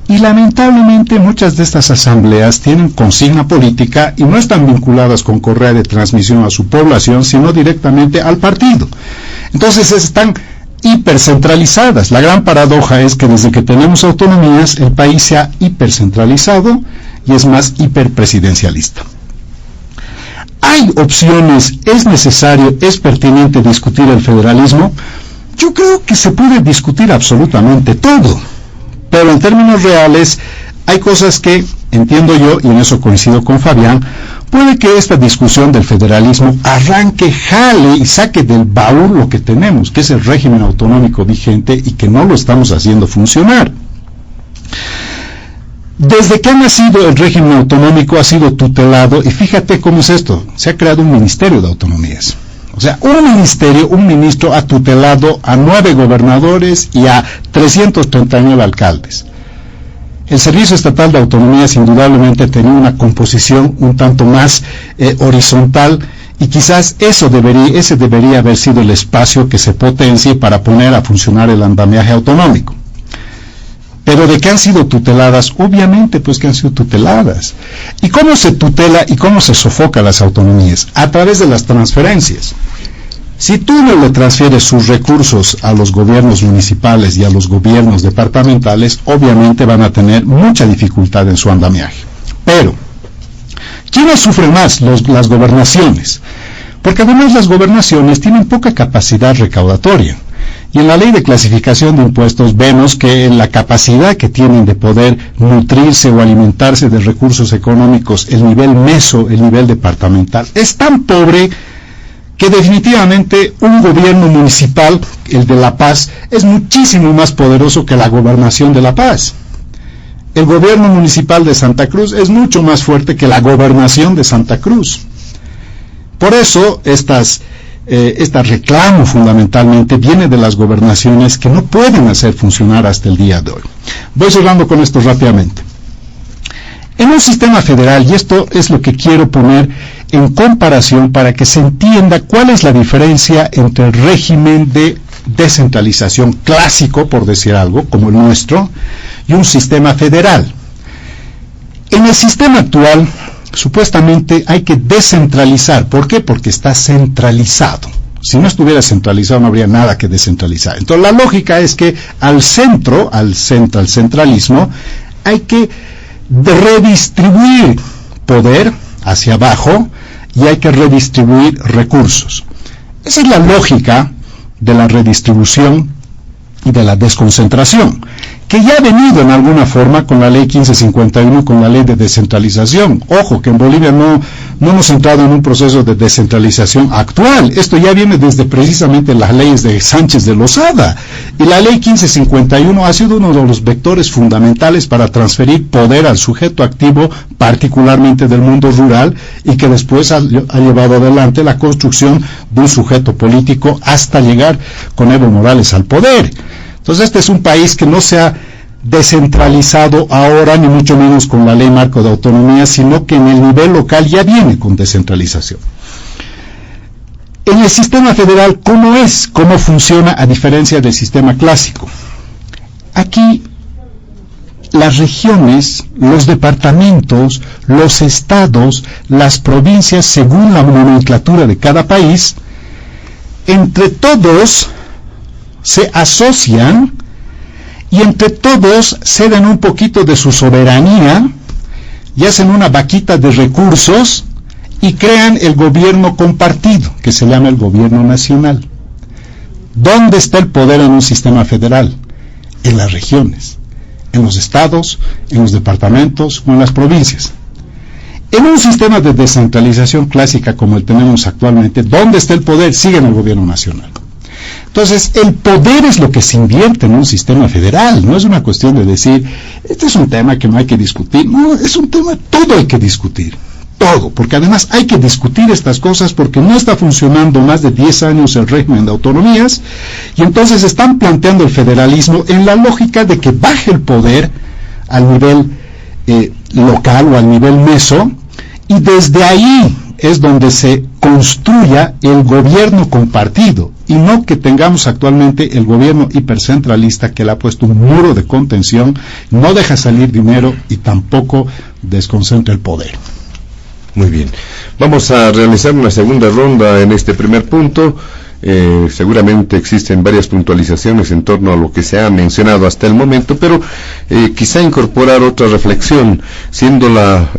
Y lamentablemente muchas de estas asambleas tienen consigna política y no están vinculadas con correa de transmisión a su población, sino directamente al partido. Entonces están hipercentralizadas. La gran paradoja es que desde que tenemos autonomías, el país se ha hipercentralizado y es más hiperpresidencialista. ¿Hay opciones? ¿Es necesario? ¿Es pertinente discutir el federalismo? Yo creo que se puede discutir absolutamente todo. Pero en términos reales, hay cosas que, entiendo yo, y en eso coincido con Fabián, puede que esta discusión del federalismo arranque, jale y saque del baúl lo que tenemos, que es el régimen autonómico vigente y que no lo estamos haciendo funcionar. Desde que ha nacido el régimen autonómico ha sido tutelado, y fíjate cómo es esto, se ha creado un ministerio de autonomías. O sea, un ministro ha tutelado a 9 gobernadores y a 339 alcaldes. El Servicio Estatal de Autonomías indudablemente tenía una composición un tanto más horizontal, y quizás ese debería haber sido el espacio que se potencie para poner a funcionar el andamiaje autonómico. Pero ¿de qué han sido tuteladas? Obviamente, pues que han sido tuteladas. ¿Y cómo se tutela y cómo se sofoca las autonomías? A través de las transferencias. Si tú no le transfieres sus recursos a los gobiernos municipales y a los gobiernos departamentales, obviamente van a tener mucha dificultad en su andamiaje. Pero, ¿quiénes sufren más? Las gobernaciones. Porque además las gobernaciones tienen poca capacidad recaudatoria. Y en la ley de clasificación de impuestos vemos que la capacidad que tienen de poder nutrirse o alimentarse de recursos económicos, el nivel meso, el nivel departamental, es tan pobre que definitivamente un gobierno municipal, el de La Paz, es muchísimo más poderoso que la gobernación de La Paz. El gobierno municipal de Santa Cruz es mucho más fuerte que la gobernación de Santa Cruz. Por eso, este reclamo fundamentalmente viene de las gobernaciones que no pueden hacer funcionar hasta el día de hoy. Voy cerrando con esto rápidamente. En un sistema federal, y esto es lo que quiero poner en comparación para que se entienda cuál es la diferencia entre el régimen de descentralización clásico, por decir algo, como el nuestro, y un sistema federal. En el sistema actual, supuestamente hay que descentralizar. ¿Por qué? Porque está centralizado. Si no estuviera centralizado no habría nada que descentralizar. Entonces la lógica es que al centralismo, hay que redistribuir poder hacia abajo y hay que redistribuir recursos. Esa es la lógica de la redistribución y de la desconcentración, que ya ha venido en alguna forma con la ley 1551, con la ley de descentralización. Ojo, que en Bolivia no hemos entrado en un proceso de descentralización actual. Esto ya viene desde precisamente las leyes de Sánchez de Lozada. Y la ley 1551 ha sido uno de los vectores fundamentales para transferir poder al sujeto activo, particularmente del mundo rural, y que después ha llevado adelante la construcción de un sujeto político hasta llegar con Evo Morales al poder. Entonces este es un país que no se ha descentralizado ahora, ni mucho menos con la ley marco de autonomía, sino que en el nivel local ya viene con descentralización. En el sistema federal, ¿cómo es? ¿Cómo funciona a diferencia del sistema clásico? Aquí las regiones, los departamentos, los estados, las provincias, según la nomenclatura de cada país, entre todos se asocian y entre todos ceden un poquito de su soberanía y hacen una vaquita de recursos y crean el gobierno compartido, que se llama el gobierno nacional. ¿Dónde está el poder en un sistema federal? En las regiones, en los estados, en los departamentos o en las provincias. En un sistema de descentralización clásica como el tenemos actualmente, ¿dónde está el poder? Sigue en el gobierno nacional. Entonces, el poder es lo que se invierte en un sistema federal, no es una cuestión de decir, este es un tema que no hay que discutir, no, es un tema, todo hay que discutir, todo, porque además hay que discutir estas cosas porque no está funcionando más de 10 años el régimen de autonomías, y entonces están planteando el federalismo en la lógica de que baje el poder al nivel local o al nivel meso, y desde ahí es donde se construya el gobierno compartido, y no que tengamos actualmente el gobierno hipercentralista que le ha puesto un muro de contención, no deja salir dinero y tampoco desconcentra el poder. Muy bien. Vamos a realizar una segunda ronda en este primer punto. Seguramente existen varias puntualizaciones en torno a lo que se ha mencionado hasta el momento, pero quizá incorporar otra reflexión, siendo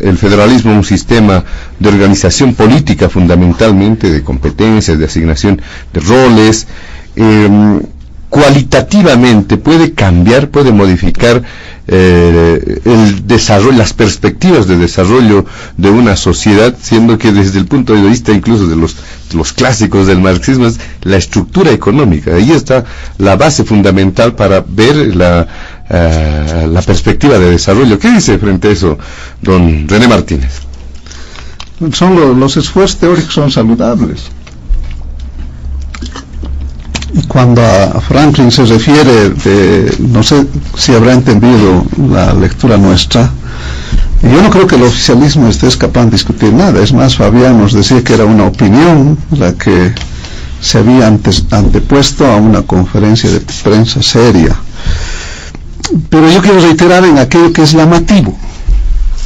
el federalismo un sistema de organización política fundamentalmente, de competencias, de asignación de roles, cualitativamente puede cambiar, puede modificar el desarrollo, las perspectivas de desarrollo de una sociedad, siendo que desde el punto de vista incluso de los clásicos del marxismo es la estructura económica. Ahí está la base fundamental para ver la perspectiva de desarrollo. ¿Qué dice frente a eso don René Martínez? Los esfuerzos teóricos son saludables. Y cuando a Franklin se refiere, no sé si habrá entendido la lectura nuestra, yo no creo que el oficialismo esté escapando de discutir nada. Es más, Fabián nos decía que era una opinión la que se había antepuesto a una conferencia de prensa seria. Pero yo quiero reiterar en aquello que es llamativo.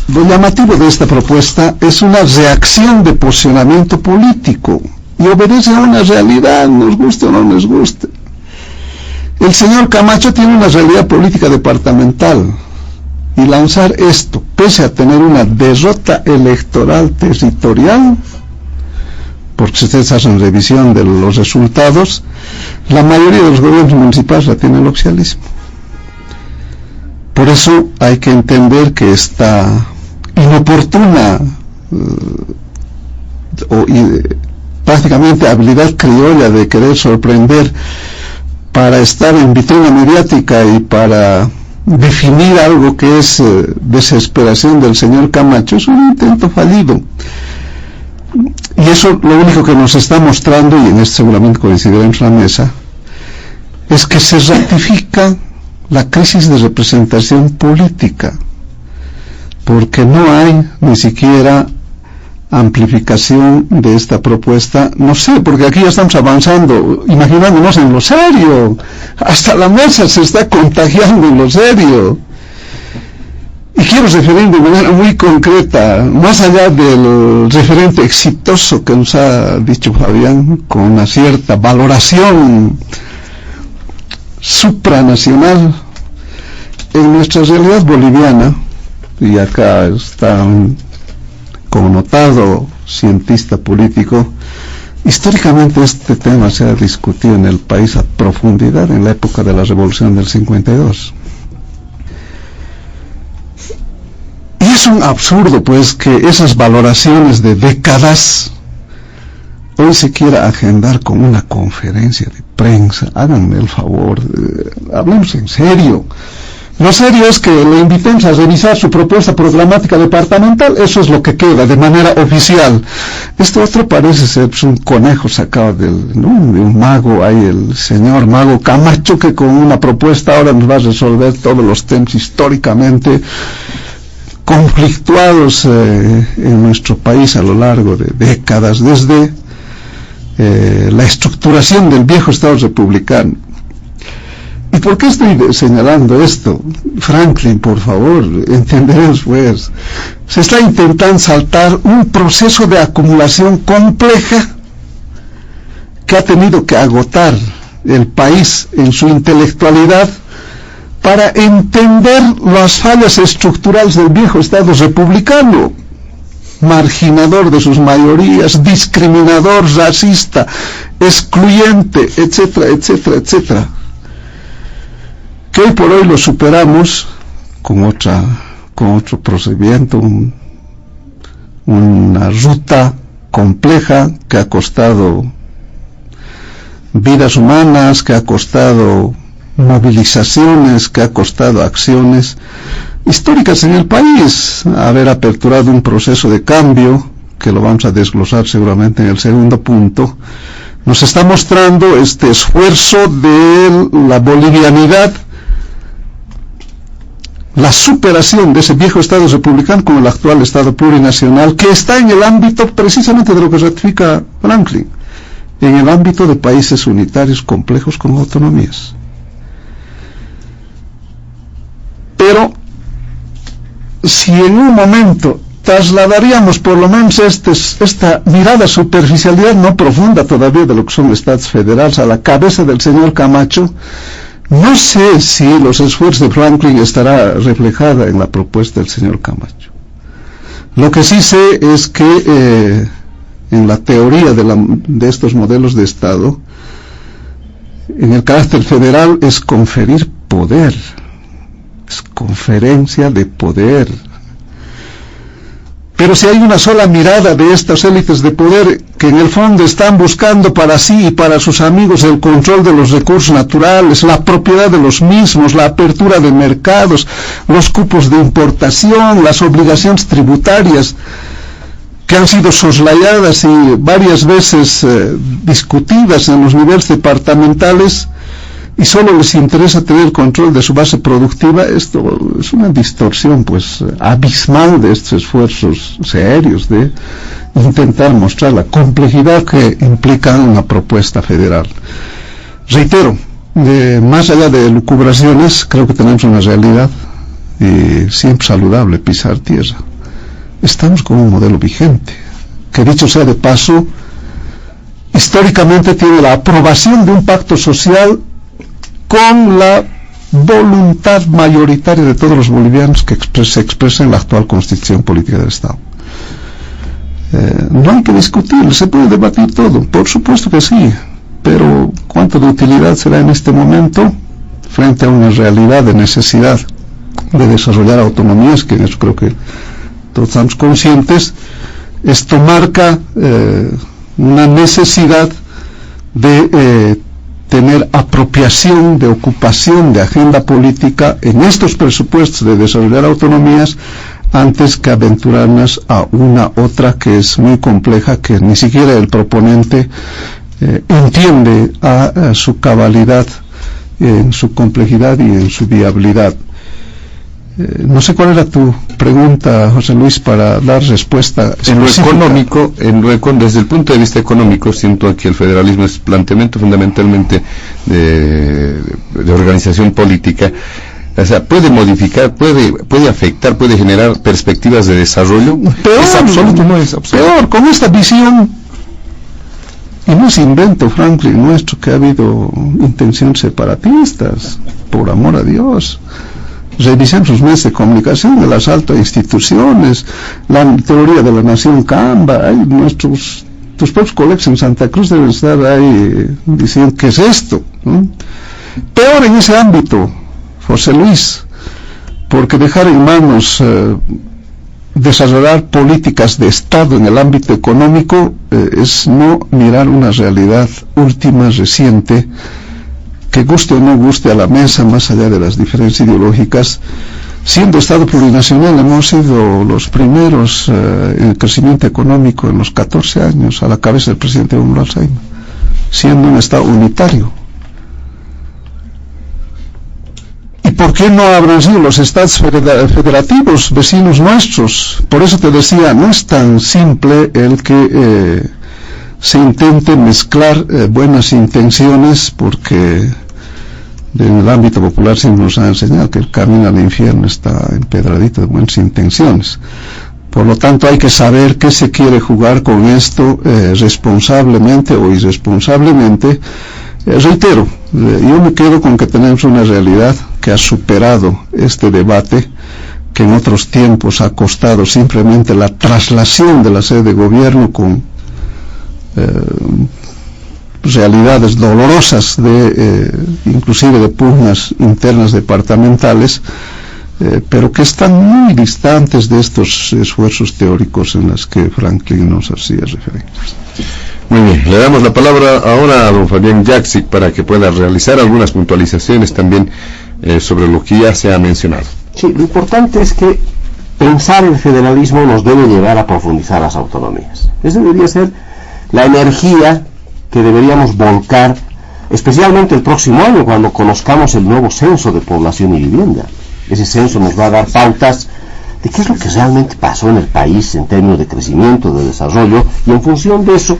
Lo llamativo de esta propuesta es una reacción de posicionamiento político. y obedece a una realidad, nos guste o no nos guste. El señor Camacho tiene una realidad política departamental, y lanzar esto, pese a tener una derrota electoral territorial, porque si ustedes hacen revisión de los resultados, la mayoría de los gobiernos municipales la tiene el oficialismo. Por eso hay que entender que esta inoportuna prácticamente habilidad criolla de querer sorprender para estar en vitrina mediática y para definir algo que es desesperación del señor Camacho es un intento fallido. Y eso lo único que nos está mostrando, y en esto seguramente coincidiremos en la mesa, es que se ratifica la crisis de representación política, porque no hay ni siquiera amplificación de esta propuesta. No sé, porque aquí ya estamos avanzando, imaginándonos en lo serio, hasta la mesa se está contagiando en lo serio. Y quiero referirme de manera muy concreta, más allá del referente exitoso que nos ha dicho Fabián, con una cierta valoración supranacional, en nuestra realidad boliviana, y acá está un connotado cientista político, históricamente este tema se ha discutido en el país a profundidad en la época de la Revolución del 52. Y es un absurdo, pues, que esas valoraciones de décadas hoy se quiera agendar con una conferencia de prensa. Háganme el favor, hablemos en serio. Lo serio es que le invitemos a revisar su propuesta programática departamental. Eso es lo que queda de manera oficial. Esto otro parece ser un conejo sacado de un mago. Hay el señor mago Camacho, que con una propuesta ahora nos va a resolver todos los temas históricamente conflictuados en nuestro país a lo largo de décadas, desde la estructuración del viejo Estado republicano. ¿Y por qué estoy señalando esto? Franklin, por favor, entenderemos pues. Se está intentando saltar un proceso de acumulación compleja que ha tenido que agotar el país en su intelectualidad para entender las fallas estructurales del viejo Estado republicano, marginador de sus mayorías, discriminador, racista, excluyente, etcétera, etcétera, etcétera. Que hoy por hoy lo superamos con otro procedimiento, una ruta compleja que ha costado vidas humanas, que ha costado movilizaciones, que ha costado acciones históricas en el país, haber aperturado un proceso de cambio, que lo vamos a desglosar seguramente en el segundo punto, nos está mostrando este esfuerzo de la bolivianidad, la superación de ese viejo Estado republicano con el actual Estado plurinacional, que está en el ámbito precisamente de lo que ratifica Franklin, en el ámbito de países unitarios complejos con autonomías. Pero si en un momento trasladaríamos por lo menos esta mirada superficialidad no profunda todavía de lo que son estados federales a la cabeza del señor Camacho, no sé si los esfuerzos de Franklin estará reflejada en la propuesta del señor Camacho. Lo que sí sé es que en la teoría de estos modelos de Estado, en el carácter federal es conferir poder, es conferencia de poder. Pero si hay una sola mirada de estas élites de poder que en el fondo están buscando para sí y para sus amigos el control de los recursos naturales, la propiedad de los mismos, la apertura de mercados, los cupos de importación, las obligaciones tributarias que han sido soslayadas y varias veces discutidas en los niveles departamentales, y solo les interesa tener control de su base productiva, esto es una distorsión pues abismal de estos esfuerzos serios de intentar mostrar la complejidad que implica una propuesta federal. Reitero, más allá de lucubraciones, creo que tenemos una realidad y siempre saludable pisar tierra. Estamos con un modelo vigente, que dicho sea de paso, históricamente tiene la aprobación de un pacto social con la voluntad mayoritaria de todos los bolivianos que se expresa en la actual constitución política del Estado. No hay que discutir, se puede debatir todo, por supuesto que sí, pero ¿cuánto de utilidad será en este momento frente a una realidad de necesidad de desarrollar autonomías, que en eso creo que todos estamos conscientes? Esto marca una necesidad de tener apropiación, de ocupación de agenda política en estos presupuestos de desarrollar autonomías, antes que aventurarnos a una otra que es muy compleja, que ni siquiera el proponente entiende a su cabalidad, en su complejidad y en su viabilidad. No sé cuál era tu pregunta, José Luis, para dar respuesta en lo económico. Desde el punto de vista económico, siento que el federalismo es planteamiento fundamentalmente de organización política. O sea, puede modificar, puede afectar, puede generar perspectivas de desarrollo. Peor, es absoluto, no es absoluto. Peor, con esta visión, y no es invento, Franklin, nuestro, que ha habido intenciones separatistas, por amor a Dios. Revisen sus medios de comunicación, el asalto a instituciones, la teoría de la nación Camba. Tus propios colegas en Santa Cruz deben estar ahí diciendo ¿qué es esto? ¿no? Peor en ese ámbito, José Luis, porque dejar en manos desarrollar políticas de Estado en el ámbito económico es no mirar una realidad última, reciente, que guste o no guste a la mesa, más allá de las diferencias ideológicas. Siendo Estado plurinacional, hemos sido los primeros en el crecimiento económico en los 14 años, a la cabeza del presidente Hugo Alzheimer, siendo un Estado unitario. ¿Y por qué no habrán sido los estados federativos vecinos nuestros? Por eso te decía, no es tan simple el que se intente mezclar buenas intenciones, porque en el ámbito popular siempre nos han enseñado que el camino al infierno está empedradito de buenas intenciones. Por lo tanto, hay que saber qué se quiere jugar con esto, responsablemente o irresponsablemente. Reitero, yo me quedo con que tenemos una realidad que ha superado este debate, que en otros tiempos ha costado simplemente la traslación de la sede de gobierno con realidades dolorosas, inclusive de pugnas internas departamentales, pero que están muy distantes de estos esfuerzos teóricos en los que Franklin nos hacía referencia. Muy bien, le damos la palabra ahora a don Fabián Jaksic para que pueda realizar algunas puntualizaciones también sobre lo que ya se ha mencionado. Sí, lo importante es que pensar el federalismo nos debe llevar a profundizar las autonomías. Esa debería ser la energía que deberíamos volcar, especialmente el próximo año, cuando conozcamos el nuevo censo de población y vivienda. Ese censo nos va a dar pautas de qué es lo que realmente pasó en el país en términos de crecimiento, de desarrollo, y en función de eso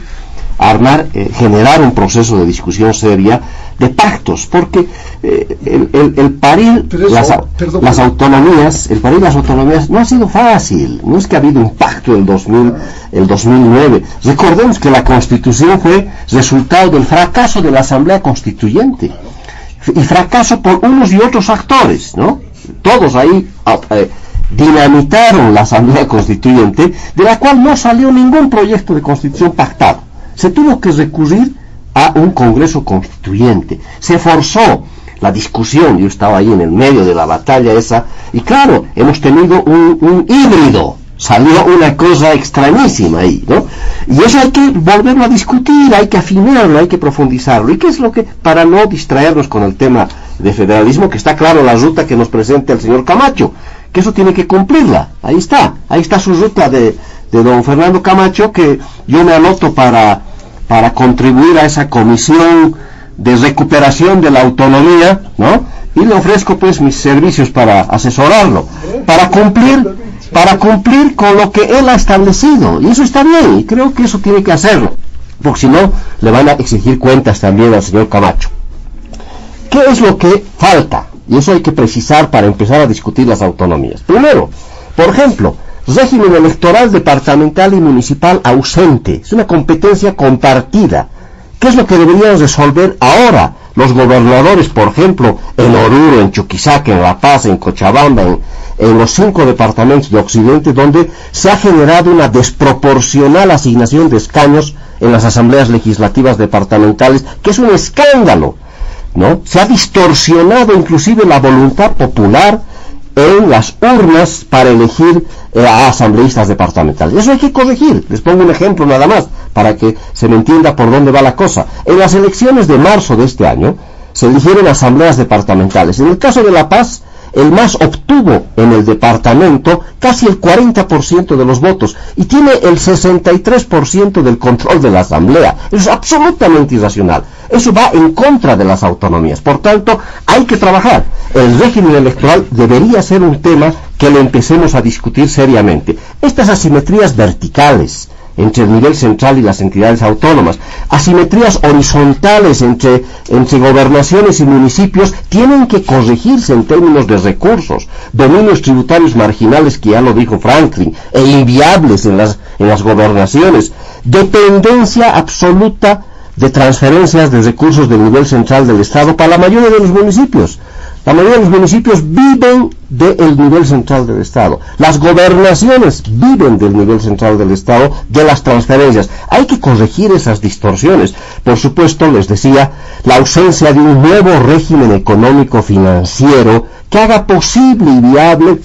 generar un proceso de discusión seria de pactos, porque el parir las autonomías no ha sido fácil. No es que ha habido un pacto el 2009. Recordemos que la Constitución fue resultado del fracaso de la Asamblea Constituyente, y fracaso por unos y otros actores, ¿no? Todos ahí dinamitaron la Asamblea Constituyente, de la cual no salió ningún proyecto de Constitución pactado. Se tuvo que recurrir a un Congreso Constituyente. Se forzó la discusión. Yo estaba ahí en el medio de la batalla esa, y claro, hemos tenido un híbrido. Salió una cosa extrañísima ahí, ¿no? Y eso hay que volverlo a discutir, hay que afinarlo, hay que profundizarlo. ¿Y qué es lo que, para no distraernos con el tema de federalismo, que está claro la ruta que nos presenta el señor Camacho, que eso tiene que cumplirla? Ahí está su ruta de don Fernando Camacho, que yo me anoto para contribuir a esa comisión de recuperación de la autonomía, ¿no? Y le ofrezco pues mis servicios para asesorarlo, para cumplir con lo que él ha establecido, y eso está bien, y creo que eso tiene que hacerlo, porque si no le van a exigir cuentas también al señor Camacho. ¿Qué es lo que falta? Y eso hay que precisar para empezar a discutir las autonomías. Primero, por ejemplo, régimen electoral departamental y municipal ausente. Es una competencia compartida ¿Qué es lo que deberían resolver ahora los gobernadores, por ejemplo, en Oruro, en Chuquisaca, en La Paz, en Cochabamba, en los 5 departamentos de Occidente, donde se ha generado una desproporcional asignación de escaños en las asambleas legislativas departamentales, que es un escándalo, ¿no? Se ha distorsionado inclusive la voluntad popular en las urnas para elegir a asambleístas departamentales. Eso hay que corregir. Les pongo un ejemplo nada más para que se me entienda por dónde va la cosa. En las elecciones de marzo de este año se eligieron asambleas departamentales. En el caso de La Paz, el MAS obtuvo en el departamento casi el 40% de los votos y tiene el 63% del control de la asamblea. Eso es absolutamente irracional. Eso va en contra de las autonomías. Por tanto, hay que trabajar. El régimen electoral debería ser un tema que lo empecemos a discutir seriamente. Estas asimetrías verticales entre el nivel central y las entidades autónomas, asimetrías horizontales entre gobernaciones y municipios, tienen que corregirse en términos de recursos, dominios tributarios marginales, que ya lo dijo Franklin, e inviables en las gobernaciones, dependencia absoluta de transferencias de recursos del nivel central del Estado para la mayoría de los municipios. La mayoría de los municipios viven del nivel central del Estado. Las gobernaciones viven del nivel central del Estado, de las transferencias. Hay que corregir esas distorsiones. Por supuesto, les decía, la ausencia de un nuevo régimen económico financiero que haga posible y viable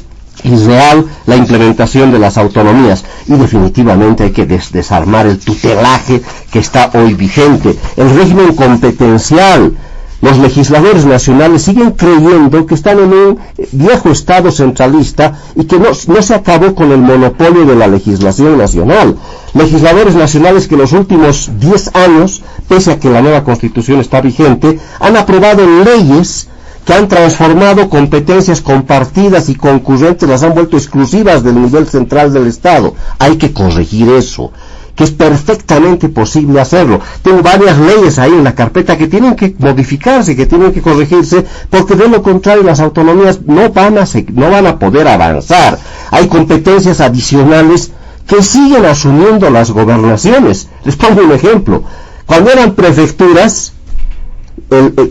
y real la implementación de las autonomías. Y definitivamente hay que desarmar el tutelaje que está hoy vigente. El régimen competencial. Los legisladores nacionales siguen creyendo que están en un viejo Estado centralista y que no se acabó con el monopolio de la legislación nacional. Legisladores nacionales que en los últimos 10 años, pese a que la nueva Constitución está vigente, han aprobado leyes que han transformado competencias compartidas y concurrentes, las han vuelto exclusivas del nivel central del Estado. Hay que corregir eso, que es perfectamente posible hacerlo. Tengo varias leyes ahí en la carpeta que tienen que modificarse, que tienen que corregirse, porque de lo contrario las autonomías no van a poder avanzar. Hay competencias adicionales que siguen asumiendo las gobernaciones. Les pongo un ejemplo. Cuando eran prefecturas,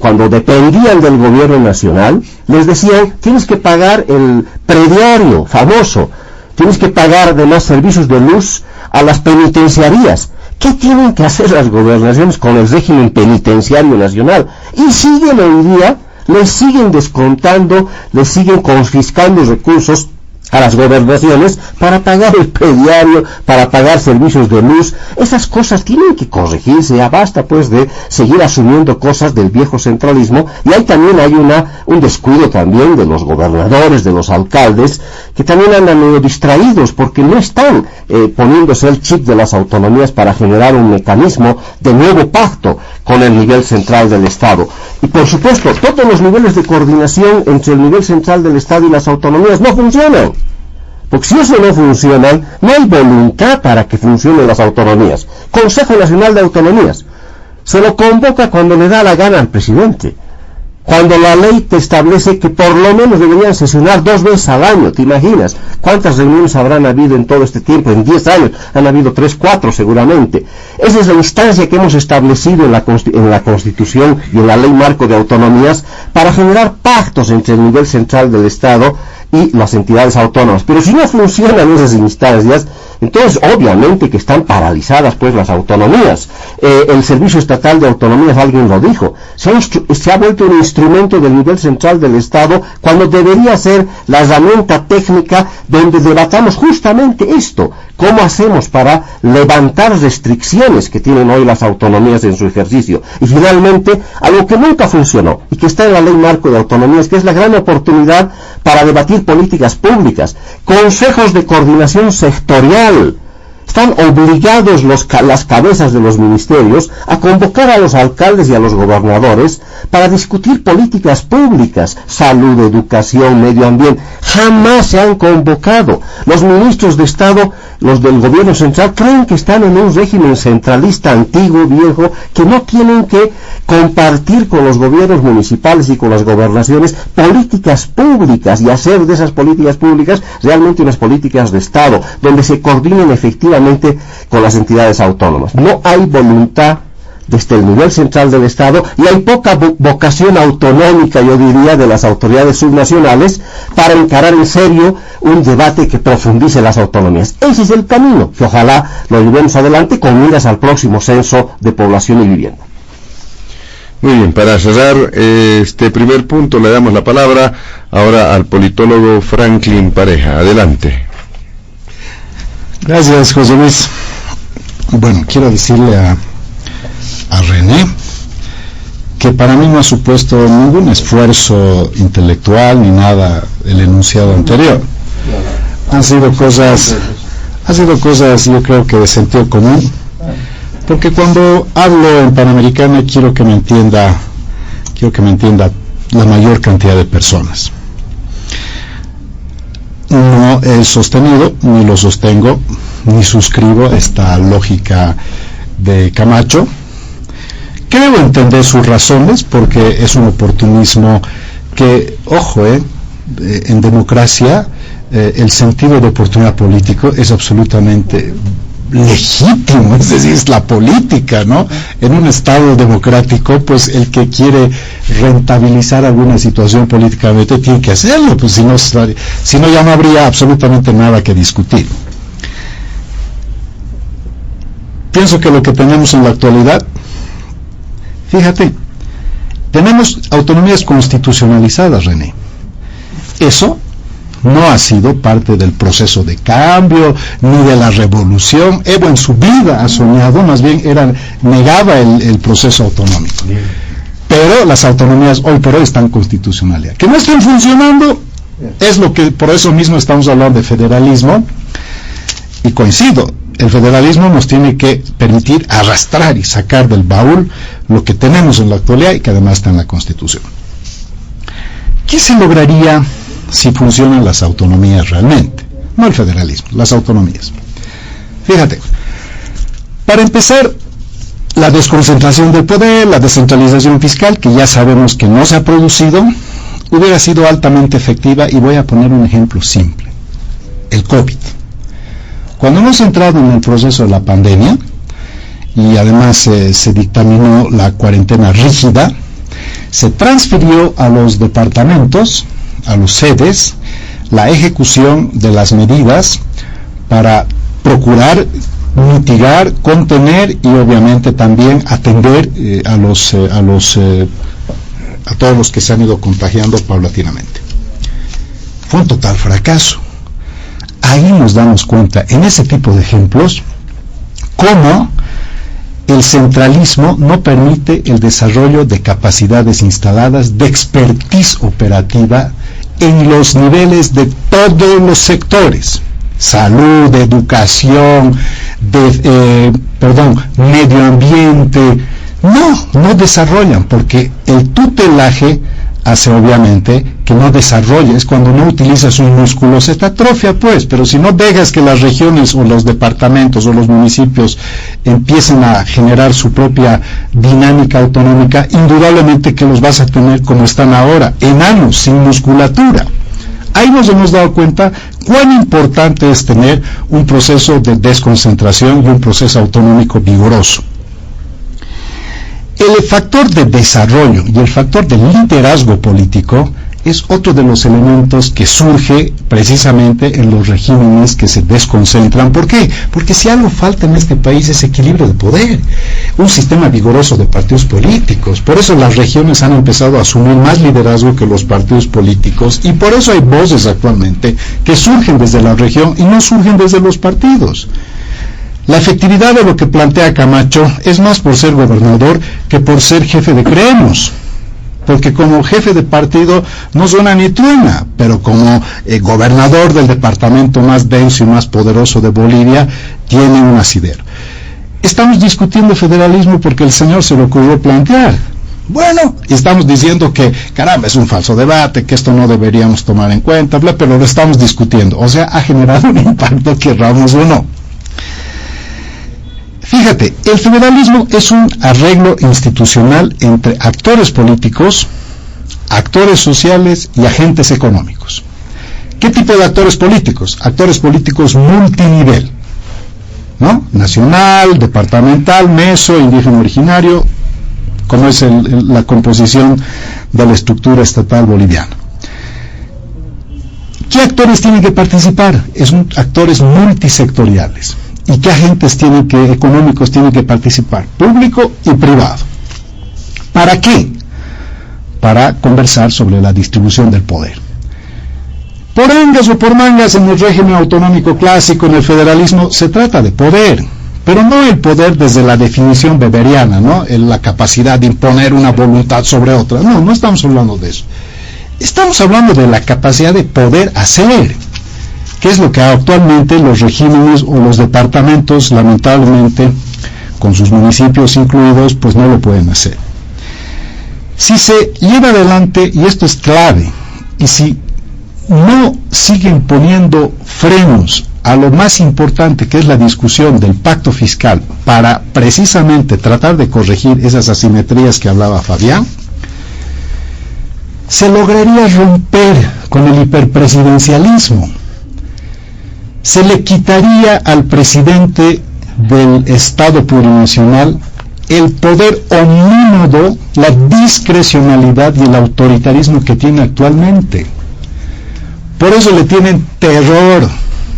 cuando dependían del gobierno nacional, les decían, tienes que pagar el prediario famoso, tienes que pagar además servicios de luz a las penitenciarías. ¿Qué tienen que hacer las gobernaciones con el régimen penitenciario nacional? Y siguen hoy día, les siguen descontando, les siguen confiscando recursos a las gobernaciones para pagar el prediario, para pagar servicios de luz. Esas cosas tienen que corregirse. Ya basta pues de seguir asumiendo cosas del viejo centralismo. Y ahí también hay un descuido también de los gobernadores, de los alcaldes, que también andan medio distraídos porque no están poniéndose el chip de las autonomías para generar un mecanismo de nuevo pacto con el nivel central del Estado. Y por supuesto, todos los niveles de coordinación entre el nivel central del Estado y las autonomías no funcionan. Porque si eso no funciona, no hay voluntad para que funcionen las autonomías. Consejo Nacional de Autonomías se lo convoca cuando le da la gana al presidente. Cuando la ley te establece que por lo menos deberían sesionar 2 veces al año. ¿Te imaginas cuántas reuniones habrán habido en todo este tiempo? En 10 años han habido 3, 4 seguramente. Esa es la instancia que hemos establecido en la Constitución y en la Ley Marco de Autonomías para generar pactos entre el nivel central del Estado y las entidades autónomas. Pero si no funcionan esas instancias, entonces obviamente que están paralizadas pues las autonomías. El Servicio Estatal de Autonomías, alguien lo dijo, se ha vuelto un instrumento del nivel central del Estado cuando debería ser la herramienta técnica donde debatamos justamente esto. ¿Cómo hacemos para levantar restricciones que tienen hoy las autonomías en su ejercicio? Y finalmente, algo que nunca funcionó y que está en la Ley Marco de Autonomías, que es la gran oportunidad para debatir políticas públicas, consejos de coordinación sectorial. Están obligados las cabezas de los ministerios a convocar a los alcaldes y a los gobernadores para discutir políticas públicas, salud, educación, medio ambiente. Jamás se han convocado. Los ministros de Estado, los del gobierno central, creen que están en un régimen centralista antiguo, viejo, que no tienen que compartir con los gobiernos municipales y con las gobernaciones políticas públicas y hacer de esas políticas públicas realmente unas políticas de Estado, donde se coordinen efectivamente con las entidades autónomas. No hay voluntad desde el nivel central del Estado, y hay poca vocación autonómica, yo diría, de las autoridades subnacionales para encarar en serio un debate que profundice las autonomías. Ese es el camino que ojalá lo llevemos adelante con miras al próximo censo de población y vivienda. Muy bien, para cerrar este primer punto le damos la palabra ahora al politólogo Franklin Pareja. Adelante. Gracias, José Luis. Bueno, quiero decirle a René que para mí no ha supuesto ningún esfuerzo intelectual ni nada el enunciado anterior. Han sido cosas yo creo que de sentido común, porque cuando hablo en Panamericana quiero que me entienda la mayor cantidad de personas. No he sostenido, ni lo sostengo, ni suscribo esta lógica de Camacho. Creo entender sus razones, porque es un oportunismo que, ojo, en democracia el sentido de oportunidad político es absolutamente legítimo, es decir, es la política, ¿no? En un Estado democrático, pues el que quiere rentabilizar alguna situación políticamente tiene que hacerlo, pues si no ya no habría absolutamente nada que discutir. Pienso que lo que tenemos en la actualidad, fíjate, tenemos autonomías constitucionalizadas, René. Eso no ha sido parte del proceso de cambio, ni de la revolución. Evo en su vida ha soñado, más bien negaba el proceso autonómico. Pero las autonomías hoy por hoy están constitucionalizadas. Que no estén funcionando, es lo que, por eso mismo estamos hablando de federalismo, y coincido, el federalismo nos tiene que permitir arrastrar y sacar del baúl lo que tenemos en la actualidad y que además está en la Constitución. ¿Qué se lograría si funcionan las autonomías realmente? No el federalismo, las autonomías. Fíjate, para empezar, la desconcentración del poder, la descentralización fiscal, que ya sabemos que no se ha producido, hubiera sido altamente efectiva, y voy a poner un ejemplo simple: el COVID. Cuando hemos entrado en el proceso de la pandemia, y además se dictaminó la cuarentena rígida, se transfirió a los departamentos, a los sedes, la ejecución de las medidas para procurar mitigar, contener y obviamente también atender a todos los que se han ido contagiando paulatinamente. Fue un total fracaso. Ahí nos damos cuenta, en ese tipo de ejemplos, cómo el centralismo no permite el desarrollo de capacidades instaladas, de expertise operativa en los niveles de todos los sectores: salud, educación, medio ambiente. No desarrollan, porque el tutelaje hace obviamente que no desarrolle. Es cuando no utilizas un músculo, se te atrofia, pues. Pero si no dejas que las regiones o los departamentos o los municipios empiecen a generar su propia dinámica autonómica, indudablemente que los vas a tener como están ahora, enanos, sin musculatura. Ahí nos hemos dado cuenta cuán importante es tener un proceso de desconcentración y un proceso autonómico vigoroso. El factor de desarrollo y el factor de liderazgo político es otro de los elementos que surge precisamente en los regímenes que se desconcentran. ¿Por qué? Porque si algo falta en este país es equilibrio de poder, un sistema vigoroso de partidos políticos. Por eso las regiones han empezado a asumir más liderazgo que los partidos políticos, y por eso hay voces actualmente que surgen desde la región y no surgen desde los partidos. La efectividad de lo que plantea Camacho es más por ser gobernador que por ser jefe de Creemos, porque como jefe de partido no suena ni truena, pero como gobernador del departamento más denso y más poderoso de Bolivia, tiene un asidero. Estamos discutiendo federalismo porque el señor se le ocurrió plantear. Bueno, estamos diciendo que, caramba, es un falso debate, que esto no deberíamos tomar en cuenta, pero lo estamos discutiendo. O sea, ha generado un impacto, querramos o no. Fíjate, el federalismo es un arreglo institucional entre actores políticos, actores sociales y agentes económicos. ¿Qué tipo de actores políticos? Actores políticos multinivel, ¿no? nacional, departamental, meso, indígena originario, como es la composición de la estructura estatal boliviana. ¿Qué actores tienen que participar? Actores multisectoriales. ¿Y qué agentes económicos tienen que participar? Público y privado. ¿Para qué? Para conversar sobre la distribución del poder. Por angas o por mangas, en el régimen autonómico clásico, en el federalismo, se trata de poder, pero no el poder desde la definición weberiana, ¿no? La capacidad de imponer una voluntad sobre otra. No estamos hablando de eso. Estamos hablando de la capacidad de poder hacer, que es lo que actualmente los regímenes o los departamentos, lamentablemente, con sus municipios incluidos, pues no lo pueden hacer. Si se lleva adelante, y esto es clave, y si no siguen poniendo frenos a lo más importante, que es la discusión del pacto fiscal, para precisamente tratar de corregir esas asimetrías que hablaba Fabián, se lograría romper con el hiperpresidencialismo. Se le quitaría al presidente del Estado plurinacional el poder omnímodo, la discrecionalidad y el autoritarismo que tiene actualmente. Por eso le tienen terror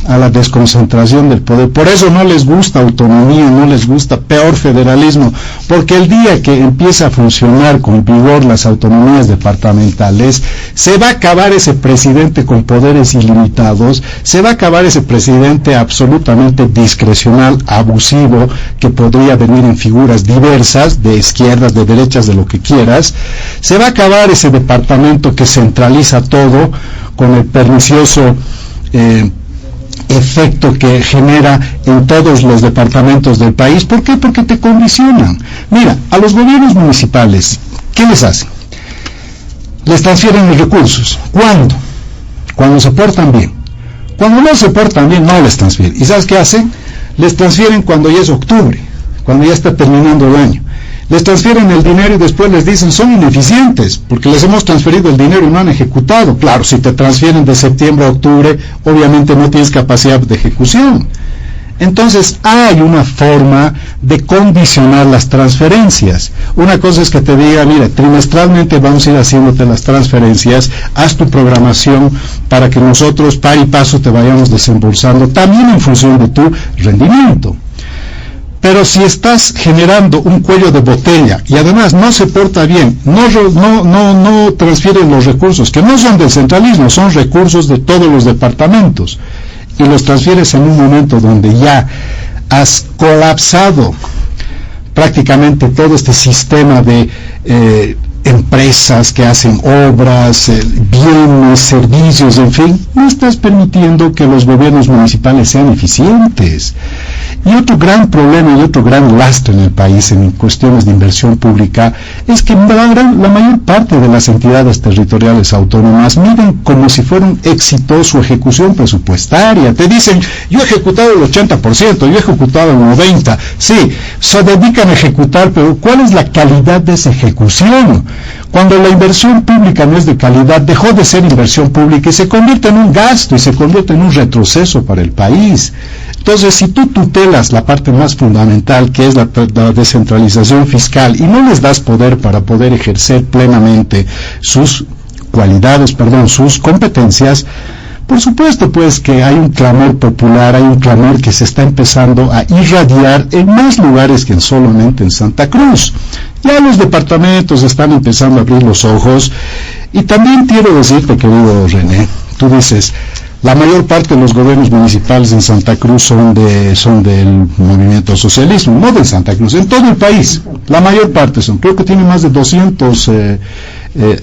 a la desconcentración del poder, por eso no les gusta autonomía, no les gusta peor federalismo, porque el día que empieza a funcionar con vigor las autonomías departamentales, se va a acabar ese presidente con poderes ilimitados, se va a acabar ese presidente absolutamente discrecional, abusivo, que podría venir en figuras diversas, de izquierdas, de derechas, de lo que quieras, se va a acabar ese departamento que centraliza todo con el pernicioso efecto que genera en todos los departamentos del país. ¿Por qué? Porque te condicionan. Mira, a los gobiernos municipales, ¿qué les hacen? Les transfieren los recursos. ¿Cuándo? Cuando se portan bien. Cuando no se portan bien, no les transfieren. ¿Y sabes qué hacen? Les transfieren cuando ya es octubre, cuando ya está terminando el año. Les transfieren el dinero y después les dicen son ineficientes porque les hemos transferido el dinero y no han ejecutado. Claro, si te transfieren de septiembre a octubre, obviamente no tienes capacidad de ejecución. Entonces hay una forma de condicionar las transferencias. Una cosa es que te diga, mira, trimestralmente vamos a ir haciéndote las transferencias, haz tu programación para que nosotros par y paso te vayamos desembolsando, también en función de tu rendimiento. Pero si estás generando un cuello de botella y además no se porta bien, no transfieren los recursos, que no son del centralismo, son recursos de todos los departamentos, y los transfieres en un momento donde ya has colapsado prácticamente todo este sistema de empresas que hacen obras, bienes, servicios, en fin, no estás permitiendo que los gobiernos municipales sean eficientes. Y otro gran problema y otro gran lastre en el país en cuestiones de inversión pública es que la mayor parte de las entidades territoriales autónomas miran como si fuera un éxito su ejecución presupuestaria. Te dicen, yo he ejecutado el 80%, yo he ejecutado el 90%. Sí, se dedican a ejecutar, pero ¿cuál es la calidad de esa ejecución? Cuando la inversión pública no es de calidad, dejó de ser inversión pública y se convierte en un gasto y se convierte en un retroceso para el país. Entonces, si tú tutelas la parte más fundamental, que es la descentralización fiscal, y no les das poder para poder ejercer plenamente sus competencias, por supuesto pues que hay un clamor popular, hay un clamor que se está empezando a irradiar en más lugares que solamente en Santa Cruz. Ya los departamentos están empezando a abrir los ojos, y también quiero decirte, querido René, tú dices, la mayor parte de los gobiernos municipales en Santa Cruz son del movimiento socialismo, no de Santa Cruz, en todo el país, la mayor parte son, creo que tiene más de 200,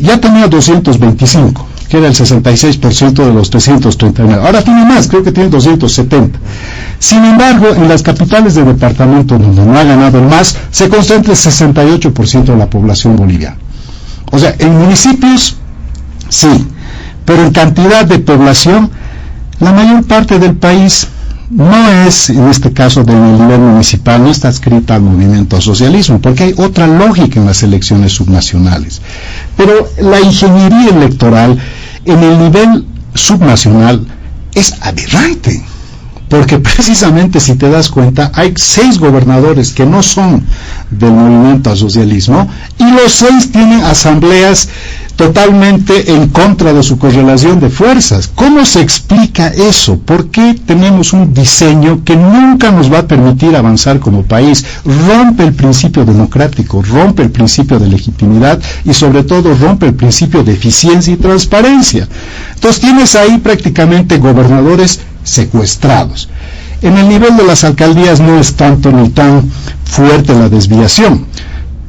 ya tenía 225, que era el 66% de los 339, ahora tiene más, creo que tiene 270. Sin embargo, en las capitales de departamento donde no ha ganado el MAS, se concentra el 68% de la población boliviana. O sea, en municipios, sí, pero en cantidad de población, la mayor parte del país no es, en este caso del nivel municipal, no está adscrita al movimiento socialismo, porque hay otra lógica en las elecciones subnacionales. Pero la ingeniería electoral en el nivel subnacional es aberrante, porque precisamente, si te das cuenta, hay 6 gobernadores que no son del movimiento al socialismo, y los 6 tienen asambleas totalmente en contra de su correlación de fuerzas. ¿Cómo se explica eso? ¿Por qué tenemos un diseño que nunca nos va a permitir avanzar como país? Rompe el principio democrático, rompe el principio de legitimidad y sobre todo rompe el principio de eficiencia y transparencia. Entonces tienes ahí prácticamente gobernadores secuestrados. En el nivel de las alcaldías no es tanto ni tan fuerte la desviación,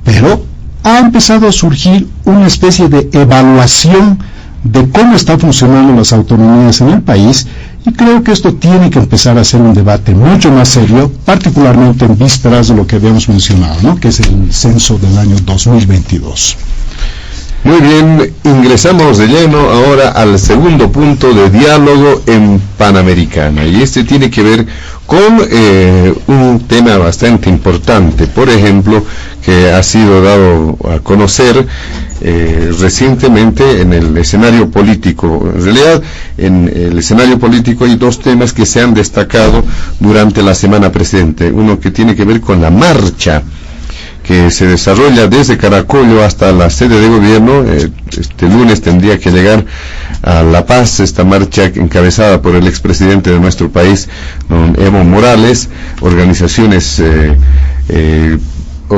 pero ha empezado a surgir una especie de evaluación de cómo están funcionando las autonomías en el país, y creo que esto tiene que empezar a ser un debate mucho más serio, particularmente en vísperas de lo que habíamos mencionado, ¿no?, que es el censo del año 2022. Muy bien, ingresamos de lleno ahora al segundo punto de diálogo en Panamericana, y este tiene que ver con un tema bastante importante, por ejemplo, que ha sido dado a conocer recientemente en el escenario político. En realidad, en el escenario político hay 2 temas que se han destacado durante la semana precedente. Uno que tiene que ver con la marcha que se desarrolla desde Caracollo hasta la sede de gobierno. Este lunes tendría que llegar a La Paz esta marcha encabezada por el expresidente de nuestro país, don Evo Morales, organizaciones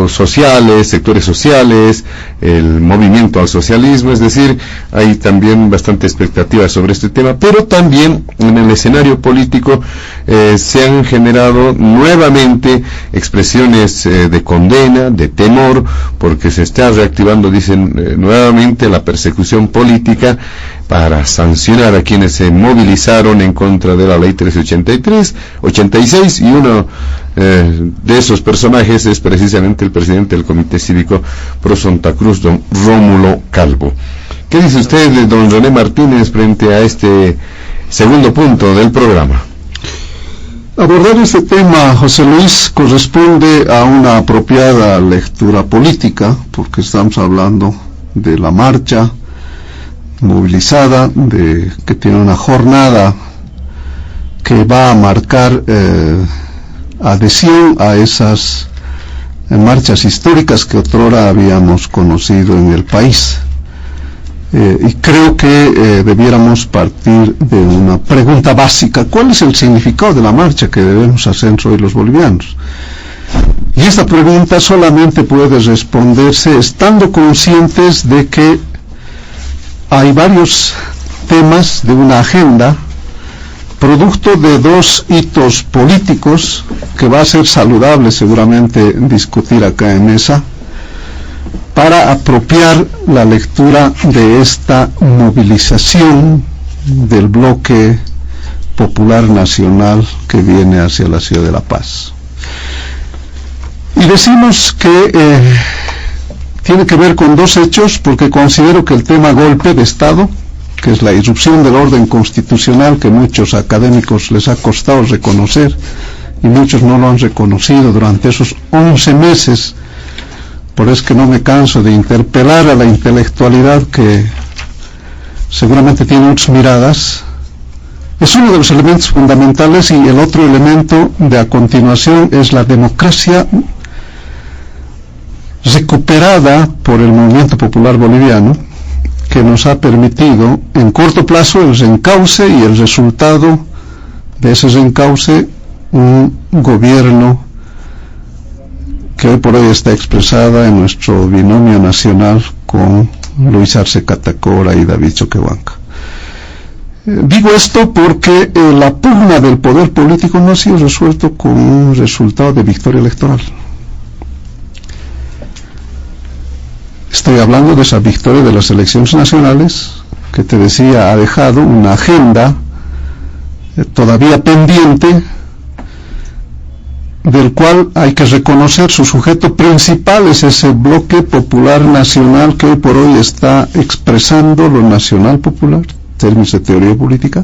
sociales, sectores sociales, el movimiento al socialismo, es decir, hay también bastante expectativa sobre este tema, pero también en el escenario político se han generado nuevamente expresiones de condena, de temor, porque se está reactivando, dicen, nuevamente la persecución política para sancionar a quienes se movilizaron en contra de la ley 1386, y uno de esos personajes es precisamente el presidente del Comité Cívico Pro Santa Cruz, don Rómulo Calvo. ¿Qué dice usted, don René Martínez, frente a este segundo punto del programa? Abordar este tema, José Luis, corresponde a una apropiada lectura política, porque estamos hablando de la marcha movilizada, que tiene una jornada que va a marcar adhesión a esas marchas históricas que otrora habíamos conocido en el país. Y creo que debiéramos partir de una pregunta básica: ¿cuál es el significado de la marcha que debemos hacer hoy los bolivianos? Y esta pregunta solamente puede responderse estando conscientes de que hay varios temas de una agenda producto de 2 hitos políticos que va a ser saludable seguramente discutir acá en mesa, para apropiar la lectura de esta movilización del bloque popular nacional que viene hacia la ciudad de La Paz. Y decimos que tiene que ver con 2 hechos, porque considero que el tema golpe de Estado, que es la irrupción del orden constitucional que muchos académicos les ha costado reconocer, y muchos no lo han reconocido durante esos 11 meses, por eso que no me canso de interpelar a la intelectualidad que seguramente tiene otras miradas, es uno de los elementos fundamentales. Y el otro elemento de a continuación es la democracia recuperada por el movimiento popular boliviano, que nos ha permitido en corto plazo el reencauce y el resultado de ese reencauce, un gobierno que hoy por hoy está expresada en nuestro binomio nacional con Luis Arce Catacora y David Choquehuanca. Digo esto porque la pugna del poder político no ha sido resuelto con un resultado de victoria electoral. Estoy hablando de esa victoria de las elecciones nacionales, que te decía ha dejado una agenda todavía pendiente, del cual hay que reconocer su sujeto principal es ese bloque popular nacional que hoy por hoy está expresando lo nacional popular, términos de teoría política,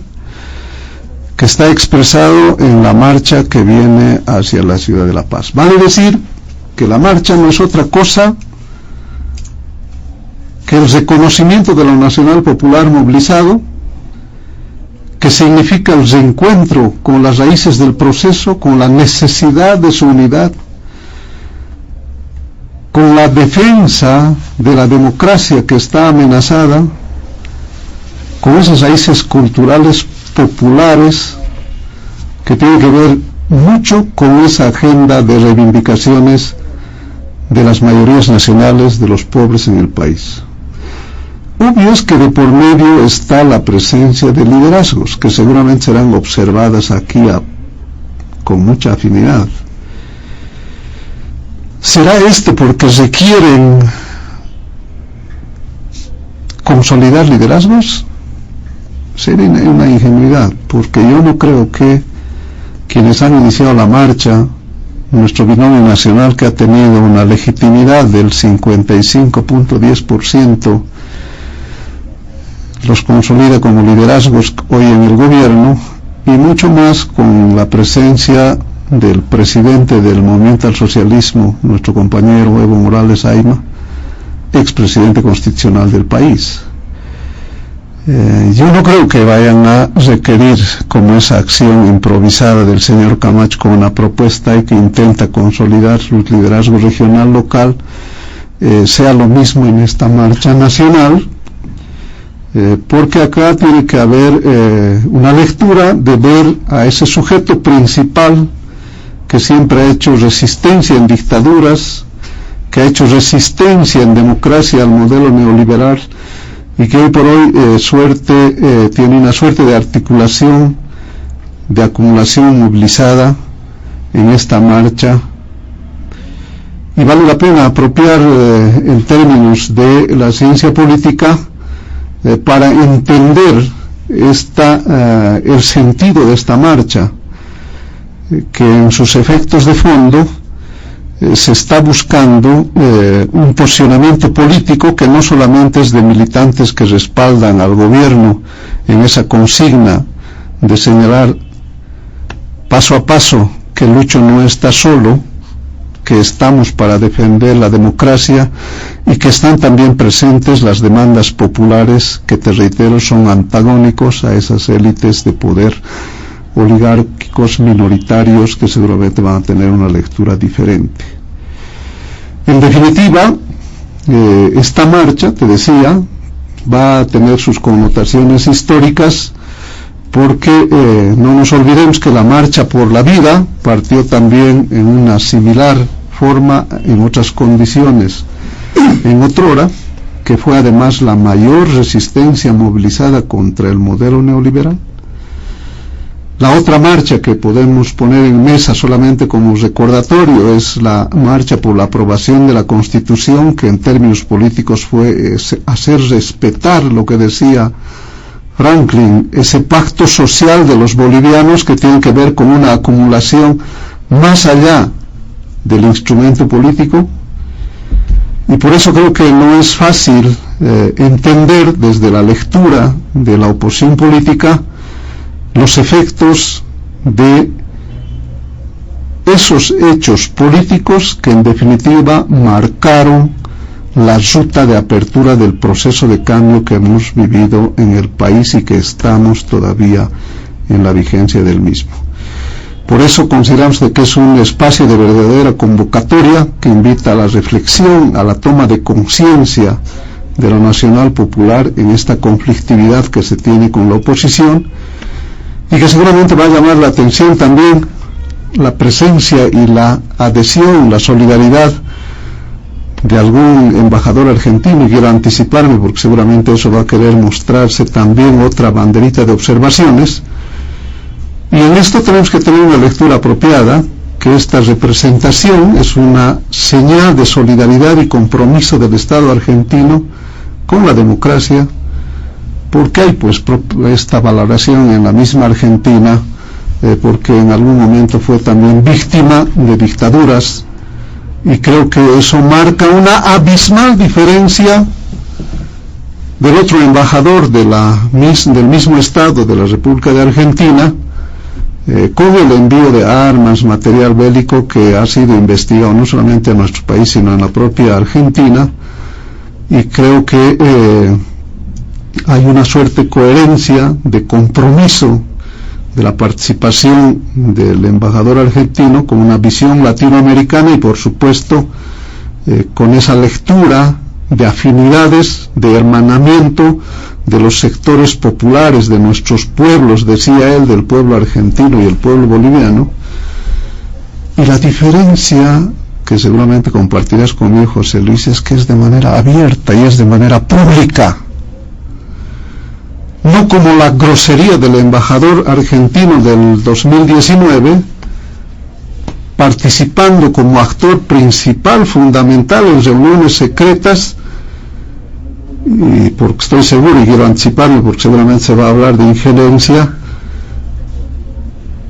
que está expresado en la marcha que viene hacia la ciudad de La Paz. Vale decir que la marcha no es otra cosa que el reconocimiento de lo nacional popular movilizado, que significa el reencuentro con las raíces del proceso, con la necesidad de su unidad, con la defensa de la democracia que está amenazada, con esas raíces culturales populares que tienen que ver mucho con esa agenda de reivindicaciones de las mayorías nacionales de los pobres en el país. Obvio es que de por medio está la presencia de liderazgos que seguramente serán observadas aquí con mucha afinidad. ¿Será porque requieren consolidar liderazgos? Sería una ingenuidad, porque yo no creo que quienes han iniciado la marcha, nuestro binomio nacional que ha tenido una legitimidad del 55.10%, los consolida como liderazgos hoy en el gobierno, y mucho más con la presencia del presidente del Movimiento al Socialismo, nuestro compañero Evo Morales Ayma, expresidente constitucional del país. Yo no creo que vayan a requerir, como esa acción improvisada del señor Camacho con una propuesta que intenta consolidar su liderazgo regional local, sea lo mismo en esta marcha nacional, porque acá tiene que haber una lectura de ver a ese sujeto principal que siempre ha hecho resistencia en dictaduras, que ha hecho resistencia en democracia al modelo neoliberal, y que hoy por hoy tiene una suerte de articulación, de acumulación movilizada en esta marcha, y vale la pena apropiar en términos de la ciencia política para entender el sentido de esta marcha, que en sus efectos de fondo se está buscando un posicionamiento político que no solamente es de militantes que respaldan al gobierno en esa consigna de señalar paso a paso que Lucho no está solo, que estamos para defender la democracia, y que están también presentes las demandas populares que, te reitero, son antagónicos a esas élites de poder oligárquicos minoritarios que seguramente van a tener una lectura diferente. En definitiva, esta marcha, te decía, va a tener sus connotaciones históricas, porque no nos olvidemos que la marcha por la vida partió también en una similar forma, en otras condiciones, en otrora, que fue además la mayor resistencia movilizada contra el modelo neoliberal. La otra marcha que podemos poner en mesa solamente como recordatorio es la marcha por la aprobación de la Constitución, que en términos políticos fue hacer respetar lo que decía Franklin, ese pacto social de los bolivianos que tiene que ver con una acumulación más allá del instrumento político. Y por eso creo que no es fácil entender desde la lectura de la oposición política los efectos de esos hechos políticos que en definitiva marcaron la ruta de apertura del proceso de cambio que hemos vivido en el país y que estamos todavía en la vigencia del mismo. Por eso consideramos que es un espacio de verdadera convocatoria que invita a la reflexión, a la toma de conciencia de lo nacional popular en esta conflictividad que se tiene con la oposición, y que seguramente va a llamar la atención también la presencia y la adhesión, la solidaridad de algún embajador argentino, y quiero anticiparme porque seguramente eso va a querer mostrarse también otra banderita de observaciones. Y en esto tenemos que tener una lectura apropiada, que esta representación es una señal de solidaridad y compromiso del Estado argentino con la democracia, porque hay pues esta valoración en la misma Argentina, porque en algún momento fue también víctima de dictaduras, y creo que eso marca una abismal diferencia del otro embajador del mismo Estado de la República de Argentina, con el envío de armas, material bélico que ha sido investigado no solamente en nuestro país sino en la propia Argentina, y creo que hay una suerte coherencia de compromiso de la participación del embajador argentino con una visión latinoamericana y por supuesto con esa lectura de afinidades, de hermanamiento de los sectores populares de nuestros pueblos, decía él, del pueblo argentino y el pueblo boliviano. Y la diferencia que seguramente compartirás conmigo, José Luis, es que es de manera abierta y es de manera pública, no como la grosería del embajador argentino del 2019, participando como actor principal, fundamental en reuniones secretas, y porque estoy seguro, y quiero anticiparme porque seguramente se va a hablar de injerencia,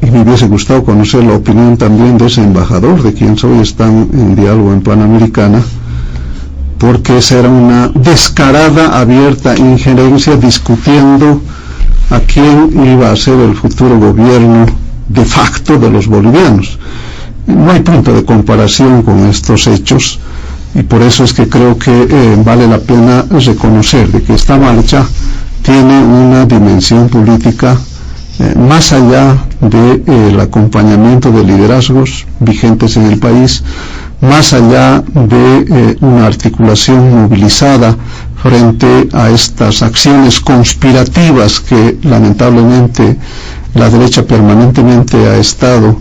y me hubiese gustado conocer la opinión también de ese embajador, de quien hoy están en diálogo en Panamericana, porque esa era una descarada, abierta injerencia discutiendo a quién iba a ser el futuro gobierno de facto de los bolivianos. No hay punto de comparación con estos hechos, y por eso es que creo que vale la pena reconocer de que esta marcha tiene una dimensión política más allá del acompañamiento de liderazgos vigentes en el país, más allá de una articulación movilizada frente a estas acciones conspirativas que lamentablemente la derecha permanentemente ha estado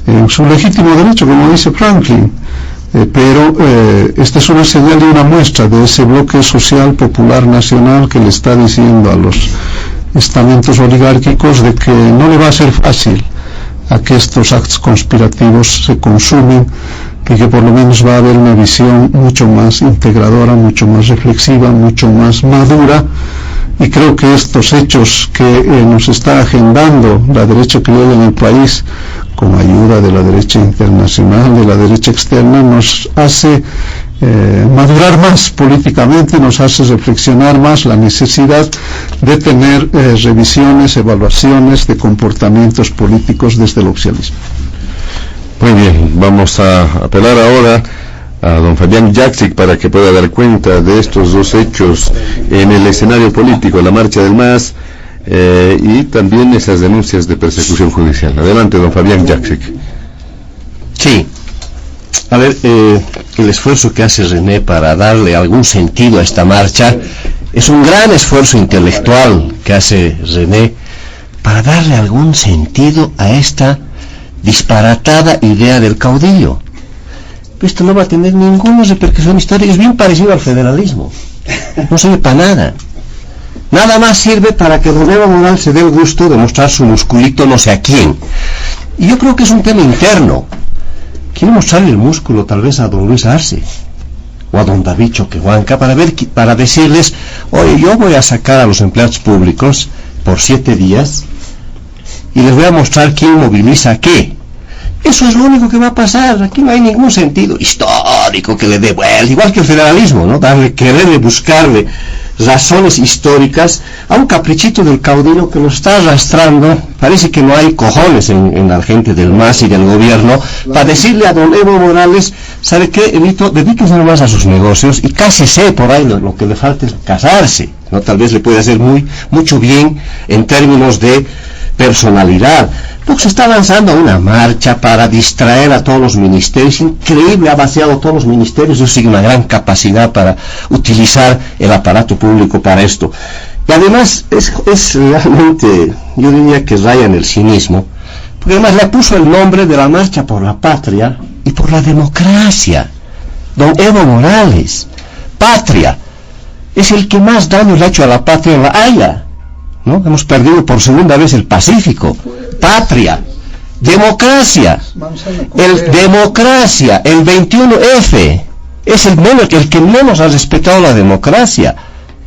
en su legítimo derecho, como dice Franklin, pero esta es una señal y una muestra de ese bloque social popular nacional que le está diciendo a los estamentos oligárquicos de que no le va a ser fácil a que estos actos conspirativos se consumen, y que por lo menos va a haber una visión mucho más integradora, mucho más reflexiva, mucho más madura. Y creo que estos hechos que nos está agendando la derecha criolla en el país, con ayuda de la derecha internacional, de la derecha externa, nos hace madurar más políticamente, nos hace reflexionar más la necesidad de tener revisiones, evaluaciones de comportamientos políticos desde el oficialismo. Muy bien, vamos a apelar ahora a don Fabián Jaksic para que pueda dar cuenta de estos dos hechos en el escenario político, la marcha del MAS y también esas denuncias de persecución judicial. Adelante, don Fabián Jaksic. Sí, a ver, el esfuerzo que hace René para darle algún sentido a esta marcha es un gran esfuerzo intelectual que hace René para darle algún sentido a esta disparatada idea del caudillo. Esto no va a tener ninguna repercusión histórica, es bien parecido al federalismo, no sirve para nada. Nada más sirve para que don Evo Morales se dé el gusto de mostrar su musculito no sé a quién. Y yo creo que es un tema interno. Quiere mostrarle el músculo tal vez a don Luis Arce o a don David Choquehuanca para decirles, oye, yo voy a sacar a los empleados públicos por 7 días y les voy a mostrar quién moviliza qué. Eso es lo único que va a pasar. Aquí no hay ningún sentido histórico que le dé vuelta, igual que el federalismo, ¿no? Quererle buscarle razones históricas a un caprichito del caudillo que lo está arrastrando. Parece que no hay cojones en la gente del MAS y del gobierno para decirle a don Evo Morales, ¿sabe qué, Evito? Dedíquese nomás a sus negocios y cásese por ahí, lo que le falta es casarse, ¿no? Tal vez le puede hacer mucho bien en términos de personalidad. Porque se está lanzando una marcha para distraer a todos los ministerios. Increíble, ha vaciado todos los ministerios. Eso sigue una gran capacidad para utilizar el aparato público para esto. Y además es realmente, yo diría que raya en el cinismo, porque además le puso el nombre de la marcha por la patria y por la democracia. Don Evo Morales, patria, es el que más daño le ha hecho a la patria en la Haya, ¿no? Hemos perdido por segunda vez el Pacífico. Patria, democracia, democracia, el 21F es el que menos ha respetado la democracia,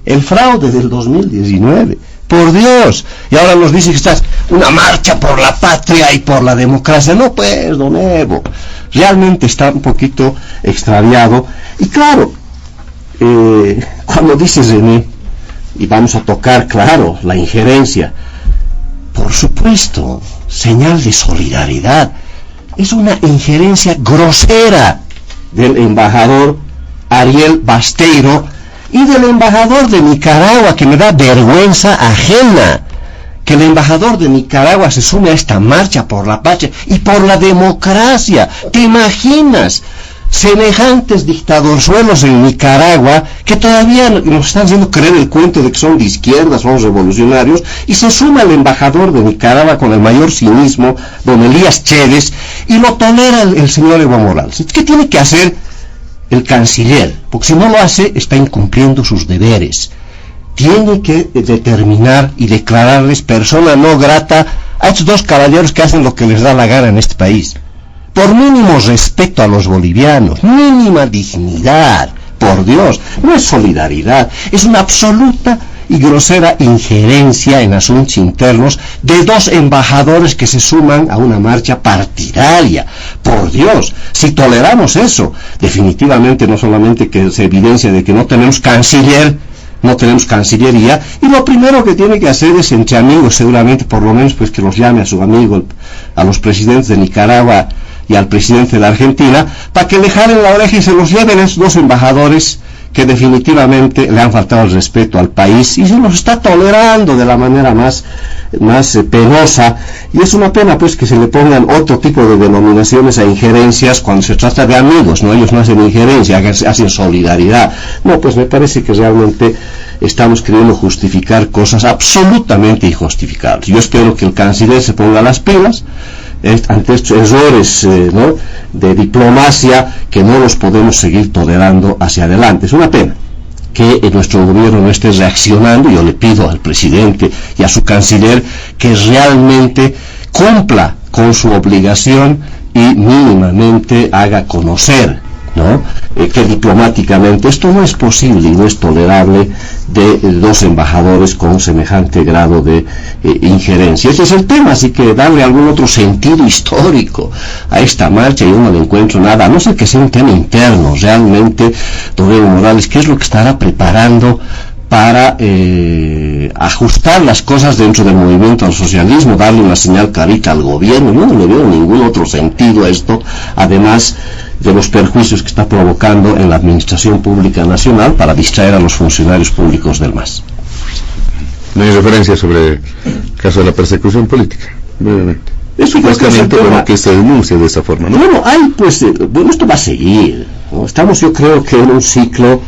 el fraude del 2019, por Dios, y ahora nos dice que está una marcha por la patria y por la democracia. No, pues, don Evo, realmente está un poquito extraviado. Y claro, cuando dice René, y vamos a tocar, claro, la injerencia, por supuesto, señal de solidaridad, es una injerencia grosera del embajador Ariel Basteiro y del embajador de Nicaragua, que me da vergüenza ajena que el embajador de Nicaragua se sume a esta marcha por la paz y por la democracia. ¿Te imaginas? Semejantes dictadorzuelos en Nicaragua que todavía nos están haciendo creer el cuento de que son de izquierda, son revolucionarios, y se suma el embajador de Nicaragua con el mayor cinismo, don Elías Chévez, y lo tolera el señor Evo Morales. ¿Qué tiene que hacer el canciller? Porque si no lo hace, está incumpliendo sus deberes. Tiene que determinar y declararles persona no grata a estos dos caballeros que hacen lo que les da la gana en este país. Por mínimo respeto a los bolivianos, mínima dignidad, por Dios, no es solidaridad, es una absoluta y grosera injerencia en asuntos internos de dos embajadores que se suman a una marcha partidaria. Por Dios, si toleramos eso, definitivamente no solamente que se evidencia de que no tenemos canciller, no tenemos cancillería, y lo primero que tiene que hacer es, entre amigos seguramente, por lo menos, pues que los llame a su amigo, a los presidentes de Nicaragua y al presidente de la Argentina, para que le jalen la oreja y se los lleven esos dos embajadores que definitivamente le han faltado el respeto al país y se los está tolerando de la manera más penosa. Y es una pena pues que se le pongan otro tipo de denominaciones a injerencias cuando se trata de amigos, ¿no? Ellos no hacen injerencia, hacen solidaridad. No, pues me parece que realmente estamos queriendo justificar cosas absolutamente injustificables. Yo espero que el canciller se ponga las pilas ante estos errores de diplomacia que no los podemos seguir tolerando hacia adelante. Es una pena que nuestro gobierno no esté reaccionando. Yo le pido al presidente y a su canciller que realmente cumpla con su obligación y mínimamente haga conocer, que diplomáticamente esto no es posible y no es tolerable de dos embajadores con semejante grado de injerencia. Ese es el tema, así que darle algún otro sentido histórico a esta marcha, y yo no le encuentro nada, a no ser que sea un tema interno. Realmente, don Evo Morales, ¿qué es lo que estará preparando para ajustar las cosas dentro del movimiento al socialismo, darle una señal clarita al gobierno? Yo no le veo ningún otro sentido a esto, además de los perjuicios que está provocando en la administración pública nacional para distraer a los funcionarios públicos del MAS. No hay referencia sobre el caso de la persecución política, brevemente. Eso básicamente bueno que se denuncia de esa forma, ¿no? Bueno, esto va a seguir, ¿no? Estamos, yo creo que en un ciclo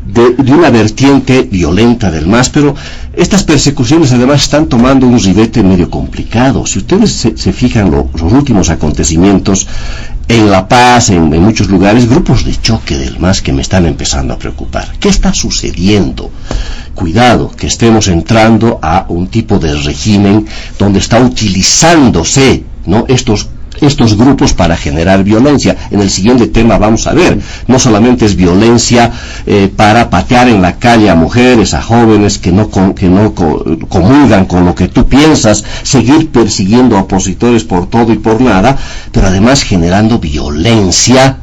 de una vertiente violenta del MAS, pero estas persecuciones además están tomando un ribete medio complicado. Si ustedes se fijan los últimos acontecimientos en La Paz, en muchos lugares, grupos de choque del MAS que me están empezando a preocupar. ¿Qué está sucediendo? Cuidado, que estemos entrando a un tipo de régimen donde está utilizándose, estos grupos para generar violencia. En el siguiente tema vamos a ver, no solamente es violencia para patear en la calle a mujeres, a jóvenes que no comulgan con lo que tú piensas, seguir persiguiendo a opositores por todo y por nada, pero además generando violencia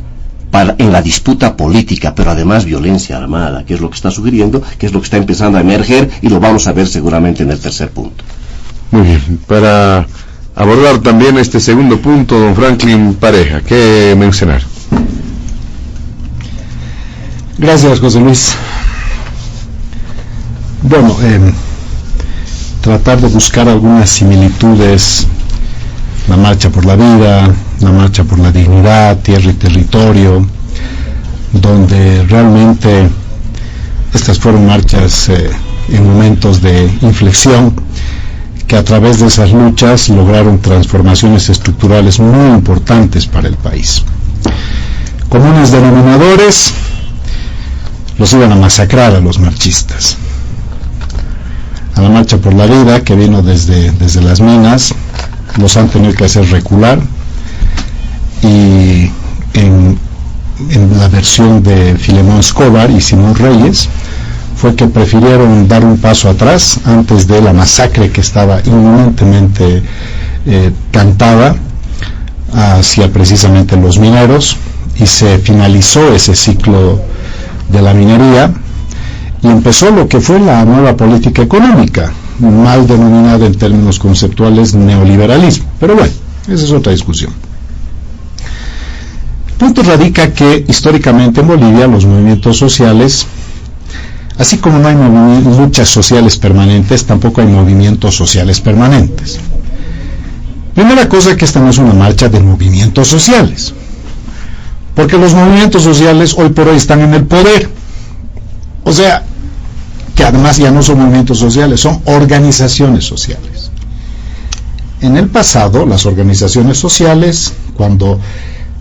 en la disputa política, pero además violencia armada, que es lo que está sugiriendo, que es lo que está empezando a emerger, y lo vamos a ver seguramente en el tercer punto. Muy bien, para abordar también este segundo punto, don Franklin Pareja, ¿qué mencionar? Gracias, José Luis. Bueno, tratar de buscar algunas similitudes, la marcha por la vida, la marcha por la dignidad, tierra y territorio, donde realmente estas fueron marchas en momentos de inflexión, que a través de esas luchas lograron transformaciones estructurales muy importantes para el país. Comunes denominadores: los iban a masacrar a los marchistas. A la marcha por la vida, que vino desde las minas, los han tenido que hacer recular, y en la versión de Filemón Escobar y Simón Reyes fue que prefirieron dar un paso atrás antes de la masacre que estaba inminentemente cantada hacia precisamente los mineros, y se finalizó ese ciclo de la minería y empezó lo que fue la nueva política económica, mal denominada en términos conceptuales neoliberalismo, pero bueno, esa es otra discusión. El punto radica que históricamente en Bolivia los movimientos sociales Así como no hay luchas sociales permanentes, tampoco hay movimientos sociales permanentes. Primera cosa, que esta no es una marcha de movimientos sociales, porque los movimientos sociales hoy por hoy están en el poder. O sea, que además ya no son movimientos sociales, son organizaciones sociales. En el pasado, las organizaciones sociales, cuando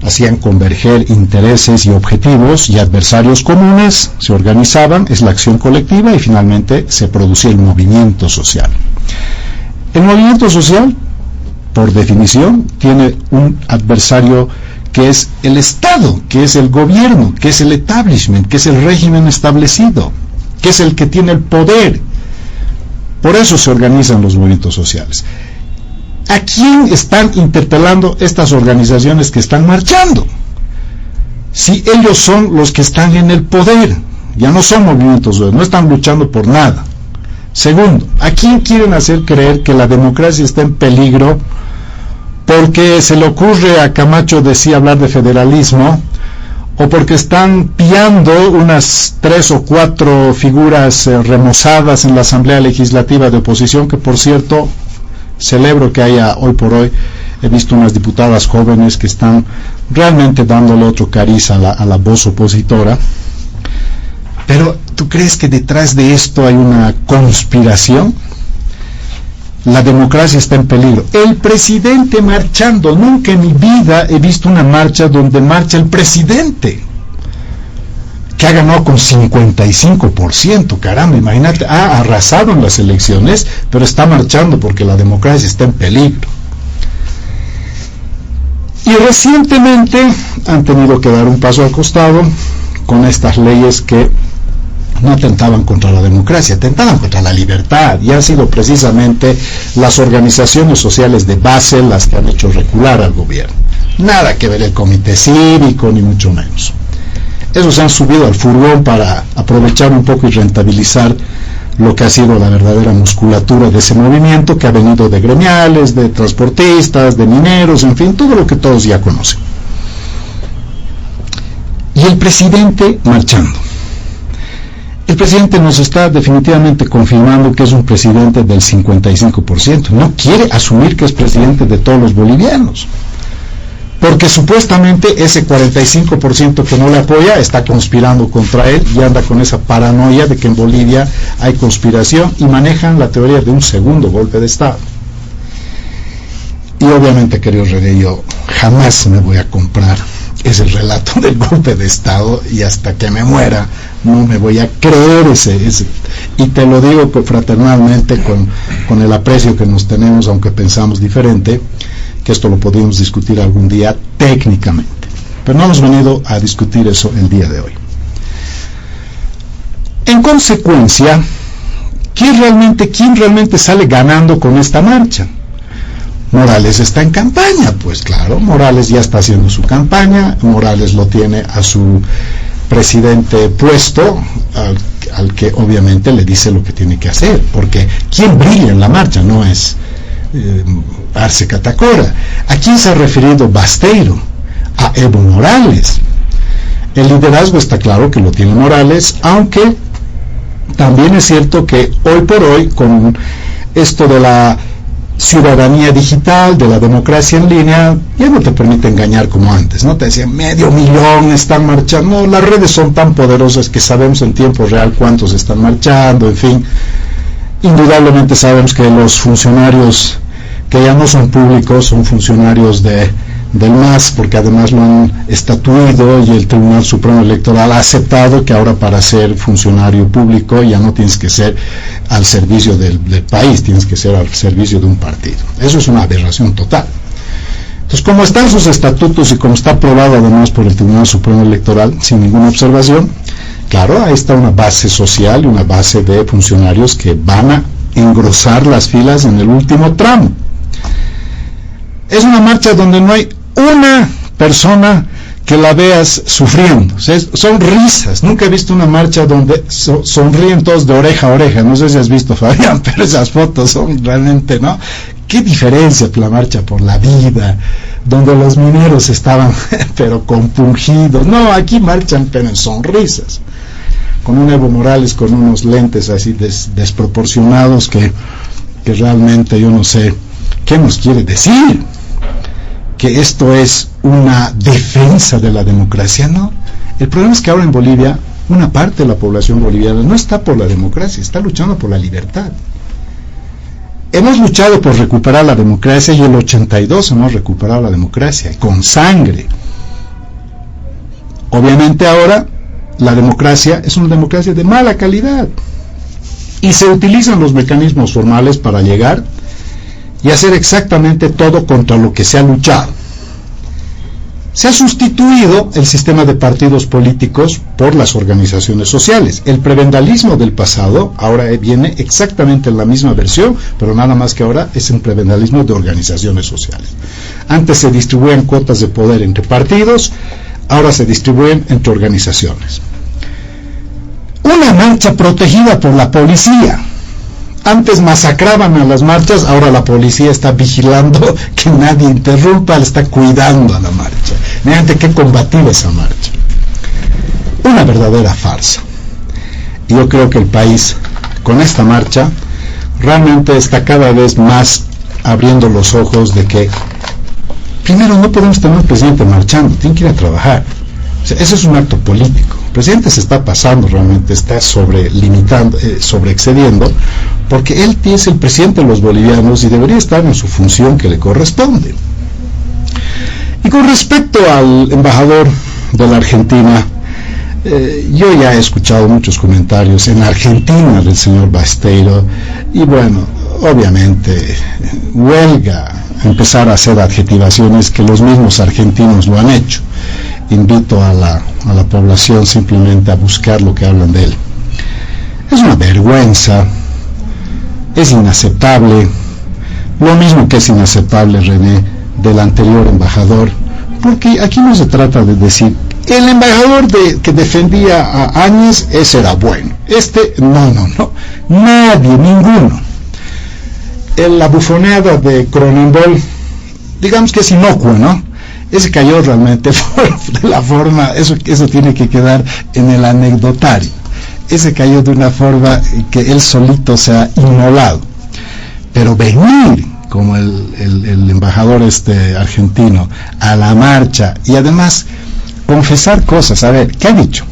hacían converger intereses y objetivos y adversarios comunes, se organizaban, es la acción colectiva, y finalmente se producía el movimiento social. El movimiento social, por definición, tiene un adversario que es el Estado, que es el gobierno, que es el establishment, que es el régimen establecido, que es el que tiene el poder. Por eso se organizan los movimientos sociales. ¿A quién están interpelando estas organizaciones que están marchando? Si ellos son los que están en el poder, ya no son movimientos, no están luchando por nada. Segundo, ¿a quién quieren hacer creer que la democracia está en peligro porque se le ocurre a Camacho decir hablar de federalismo, o porque están pillando unas 3 o 4 figuras remozadas en la Asamblea Legislativa de oposición, que por cierto celebro que haya hoy por hoy, he visto unas diputadas jóvenes que están realmente dándole otro cariz a la voz opositora? Pero ¿tú crees que detrás de esto hay una conspiración? La democracia está en peligro. El presidente marchando. Nunca en mi vida he visto una marcha donde marcha el presidente, que ha ganado con 55%, caramba, imagínate, ha arrasado en las elecciones, pero está marchando porque la democracia está en peligro. Y recientemente han tenido que dar un paso al costado con estas leyes que no atentaban contra la democracia, atentaban contra la libertad, y han sido precisamente las organizaciones sociales de base las que han hecho recular al gobierno. Nada que ver el comité cívico, ni mucho menos. Esos se han subido al furgón para aprovechar un poco y rentabilizar lo que ha sido la verdadera musculatura de ese movimiento, que ha venido de gremiales, de transportistas, de mineros, en fin, todo lo que todos ya conocen. Y el presidente marchando. El presidente nos está definitivamente confirmando que es un presidente del 55%. No quiere asumir que es presidente de todos los bolivianos, porque supuestamente ese 45% que no le apoya está conspirando contra él, y anda con esa paranoia de que en Bolivia hay conspiración, y manejan la teoría de un segundo golpe de Estado. Y obviamente, querido René, yo jamás me voy a comprar ese relato del golpe de Estado, y hasta que me muera no me voy a creer ese. Y te lo digo fraternalmente, con el aprecio que nos tenemos, aunque pensamos diferente, que esto lo podríamos discutir algún día técnicamente, pero no hemos venido a discutir eso el día de hoy. En consecuencia, ¿quién realmente sale ganando con esta marcha? Morales está en campaña, pues claro, Morales ya está haciendo su campaña, Morales lo tiene a su presidente puesto, al que obviamente le dice lo que tiene que hacer, porque quien brilla en la marcha no es Arce Catacora. ¿A quién se ha referido Basteiro? A Evo Morales. El liderazgo está claro que lo tiene Morales, aunque también es cierto que hoy por hoy, con esto de la ciudadanía digital, de la democracia en línea, ya no te permite engañar como antes, ¿no? Te decían 500,000 están marchando. No, las redes son tan poderosas que sabemos en tiempo real cuántos están marchando, en fin. Indudablemente sabemos que los funcionarios que ya no son públicos son funcionarios del MAS, porque además lo han estatuido, y el Tribunal Supremo Electoral ha aceptado que ahora, para ser funcionario público, ya no tienes que ser al servicio del país, tienes que ser al servicio de un partido. Eso es una aberración total. Entonces, como están sus estatutos y como está aprobado además por el Tribunal Supremo Electoral, sin ninguna observación, claro, ahí está una base social y una base de funcionarios que van a engrosar las filas en el último tramo. Es una marcha donde no hay una persona que la veas sufriendo. O sea, son risas. Nunca he visto una marcha donde sonríen todos de oreja a oreja. No sé si has visto, Fabián, pero esas fotos son realmente, ¿no? Qué diferencia la marcha por la vida, donde los mineros estaban pero compungidos. No, aquí marchan pero en sonrisas. un Evo Morales con unos lentes así desproporcionados que realmente yo no sé qué nos quiere decir. Que esto es una defensa de la democracia, ¿no? El problema es que ahora en Bolivia una parte de la población boliviana no está por la democracia, está luchando por la libertad. Hemos luchado por recuperar la democracia y en el 82 hemos recuperado la democracia, con sangre. Obviamente ahora la democracia es una democracia de mala calidad y se utilizan los mecanismos formales para llegar y hacer exactamente todo contra lo que se ha luchado. Se ha sustituido el sistema de partidos políticos por las organizaciones sociales. El prebendalismo del pasado ahora viene exactamente en la misma versión, pero nada más que ahora es un prebendalismo de organizaciones sociales. Antes se distribuían cuotas de poder entre partidos, ahora se distribuyen entre organizaciones. Una marcha protegida por la policía. Antes masacraban a las marchas, ahora la policía está vigilando que nadie interrumpa, le está cuidando a la marcha. Mediante qué combatir esa marcha. Una verdadera farsa. Y yo creo que el país, con esta marcha, realmente está cada vez más abriendo los ojos de que, primero, no podemos tener un presidente marchando, tiene que ir a trabajar. O sea, eso es un acto político. El presidente se está pasando, realmente está sobreexcediendo, porque él es el presidente de los bolivianos y debería estar en su función que le corresponde. Y con respecto al embajador de la Argentina, yo ya he escuchado muchos comentarios en Argentina del señor Basteiro, y bueno, obviamente huelga empezar a hacer adjetivaciones que los mismos argentinos lo han hecho. Invito a la población simplemente a buscar lo que hablan de él. Es una vergüenza, es inaceptable, lo mismo que es inaceptable, René, del anterior embajador, porque aquí no se trata de decir, el embajador que defendía a Áñez, ese era bueno, no, nadie, ninguno. La bufoneada de Cronenberg, digamos que es inocua, ¿no? Ese cayó realmente de la forma, eso tiene que quedar en el anecdotario. Ese cayó de una forma que él solito se ha inmolado. Pero venir como el embajador argentino a la marcha y además confesar cosas, a ver, ¿qué ha dicho?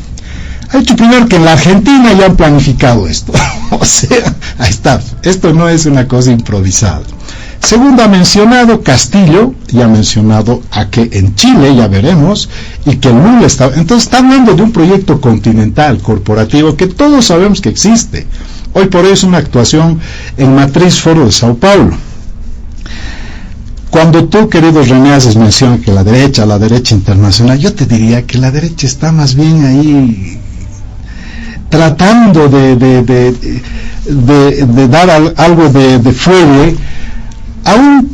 Ha dicho primero que en la Argentina ya han planificado esto. O sea, ahí está, esto no es una cosa improvisada. Segundo, ha mencionado Castillo, y ha mencionado a que en Chile, ya veremos, y que el mundo está... Entonces está hablando de un proyecto continental, corporativo, que todos sabemos que existe. Hoy por hoy es una actuación en Matriz Foro de Sao Paulo. Cuando tú, querido René, haces mención que la derecha internacional, yo te diría que la derecha está más bien ahí tratando de dar algo de fuelle. Aún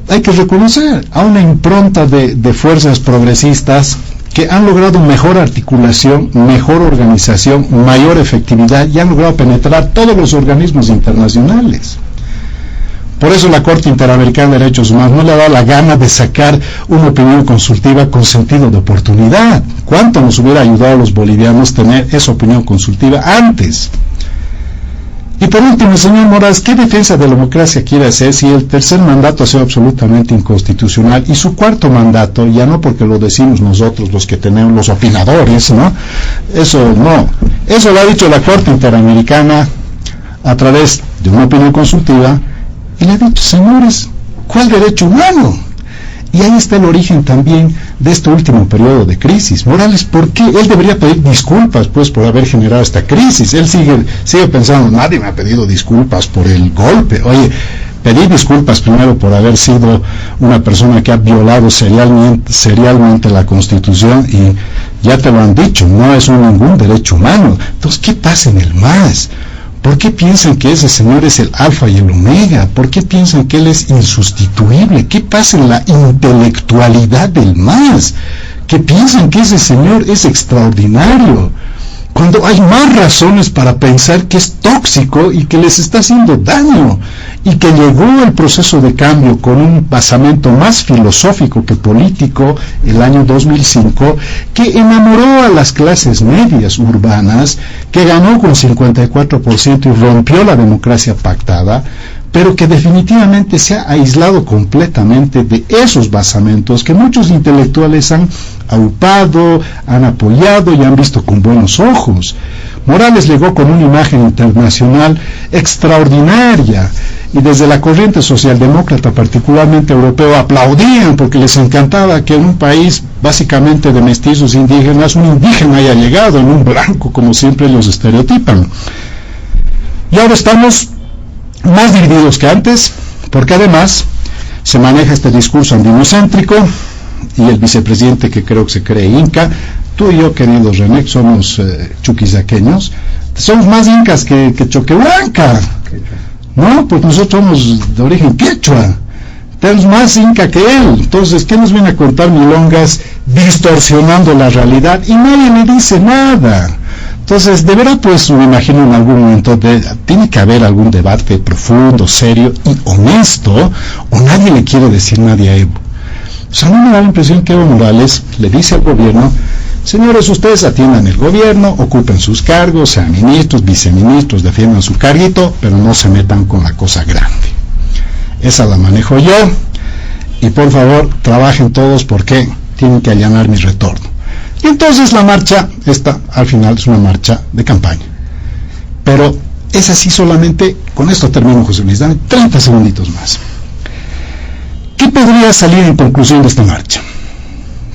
hay que reconocer a una impronta de fuerzas progresistas que han logrado mejor articulación, mejor organización, mayor efectividad y han logrado penetrar todos los organismos internacionales. Por eso la Corte Interamericana de Derechos Humanos no le ha dado la gana de sacar una opinión consultiva con sentido de oportunidad. ¿Cuánto nos hubiera ayudado a los bolivianos tener esa opinión consultiva antes? Y por último, señor Moraes, ¿qué defensa de la democracia quiere hacer si el tercer mandato ha sido absolutamente inconstitucional y su cuarto mandato, ya no porque lo decimos nosotros los que tenemos los opinadores, ¿no? Eso no, eso lo ha dicho la Corte Interamericana a través de una opinión consultiva y le ha dicho, señores, ¿cuál derecho humano? Y ahí está el origen también de este último periodo de crisis. Morales, ¿por qué? Él debería pedir disculpas, pues, por haber generado esta crisis. Él sigue pensando, nadie me ha pedido disculpas por el golpe. Oye, pedí disculpas primero por haber sido una persona que ha violado serialmente la Constitución y ya te lo han dicho, no es ningún derecho humano. Entonces, ¿qué pasa en el MAS? ¿Por qué piensan que ese señor es el alfa y el omega? ¿Por qué piensan que él es insustituible? ¿Qué pasa en la intelectualidad del MAS? ¿Que piensan que ese señor es extraordinario? cuando hay más razones para pensar que es tóxico y que les está haciendo daño, y que llegó el proceso de cambio con un basamento más filosófico que político el año 2005, que enamoró a las clases medias urbanas, que ganó con 54% y rompió la democracia pactada, pero que definitivamente se ha aislado completamente de esos basamentos que muchos intelectuales han aupado, han apoyado y han visto con buenos ojos. Morales llegó con una imagen internacional extraordinaria, y desde la corriente socialdemócrata, particularmente europeo, aplaudían porque les encantaba que en un país básicamente de mestizos indígenas, un indígena haya llegado en un blanco, como siempre los estereotipan. Y ahora estamos más divididos que antes, porque además se maneja este discurso andinocéntrico, y el vicepresidente, que creo que se cree inca. Tú y yo, querido René, somos chuquisaqueños, somos más incas que Choquehuanca, no, pues nosotros somos de origen quechua, tenemos más inca que él. Entonces, ¿qué nos viene a contar milongas distorsionando la realidad? Y nadie le dice nada. Entonces, de verdad, pues, me imagino en algún momento tiene que haber algún debate profundo, serio y honesto, o nadie le quiere decir nadie a Evo. O sea, a mí me da la impresión que Evo Morales le dice al gobierno: señores, ustedes atiendan el gobierno, ocupen sus cargos, sean ministros, viceministros, defiendan su carguito, pero no se metan con la cosa grande. Esa la manejo yo, y por favor, trabajen todos porque tienen que allanar mi retorno. Y entonces la marcha, esta al final es una marcha de campaña. Pero es así solamente, con esto termino, José Luis, dame 30 segunditos más. ¿Qué podría salir en conclusión de esta marcha?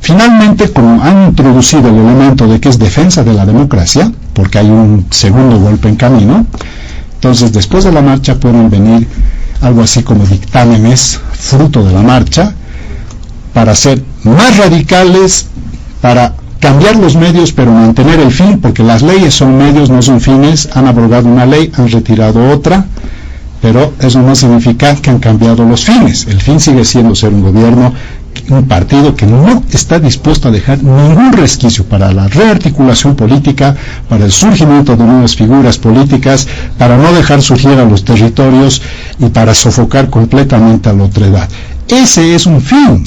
Finalmente, como han introducido el elemento de que es defensa de la democracia, porque hay un segundo golpe en camino, entonces después de la marcha pueden venir algo así como dictámenes fruto de la marcha, para ser más radicales, para cambiar los medios pero mantener el fin, porque las leyes son medios, no son fines. Han abrogado una ley, han retirado otra, pero eso no significa que han cambiado los fines. El fin sigue siendo ser un gobierno, un partido que no está dispuesto a dejar ningún resquicio para la rearticulación política, para el surgimiento de nuevas figuras políticas, para no dejar surgir a los territorios y para sofocar completamente a la otredad. Ese es un fin,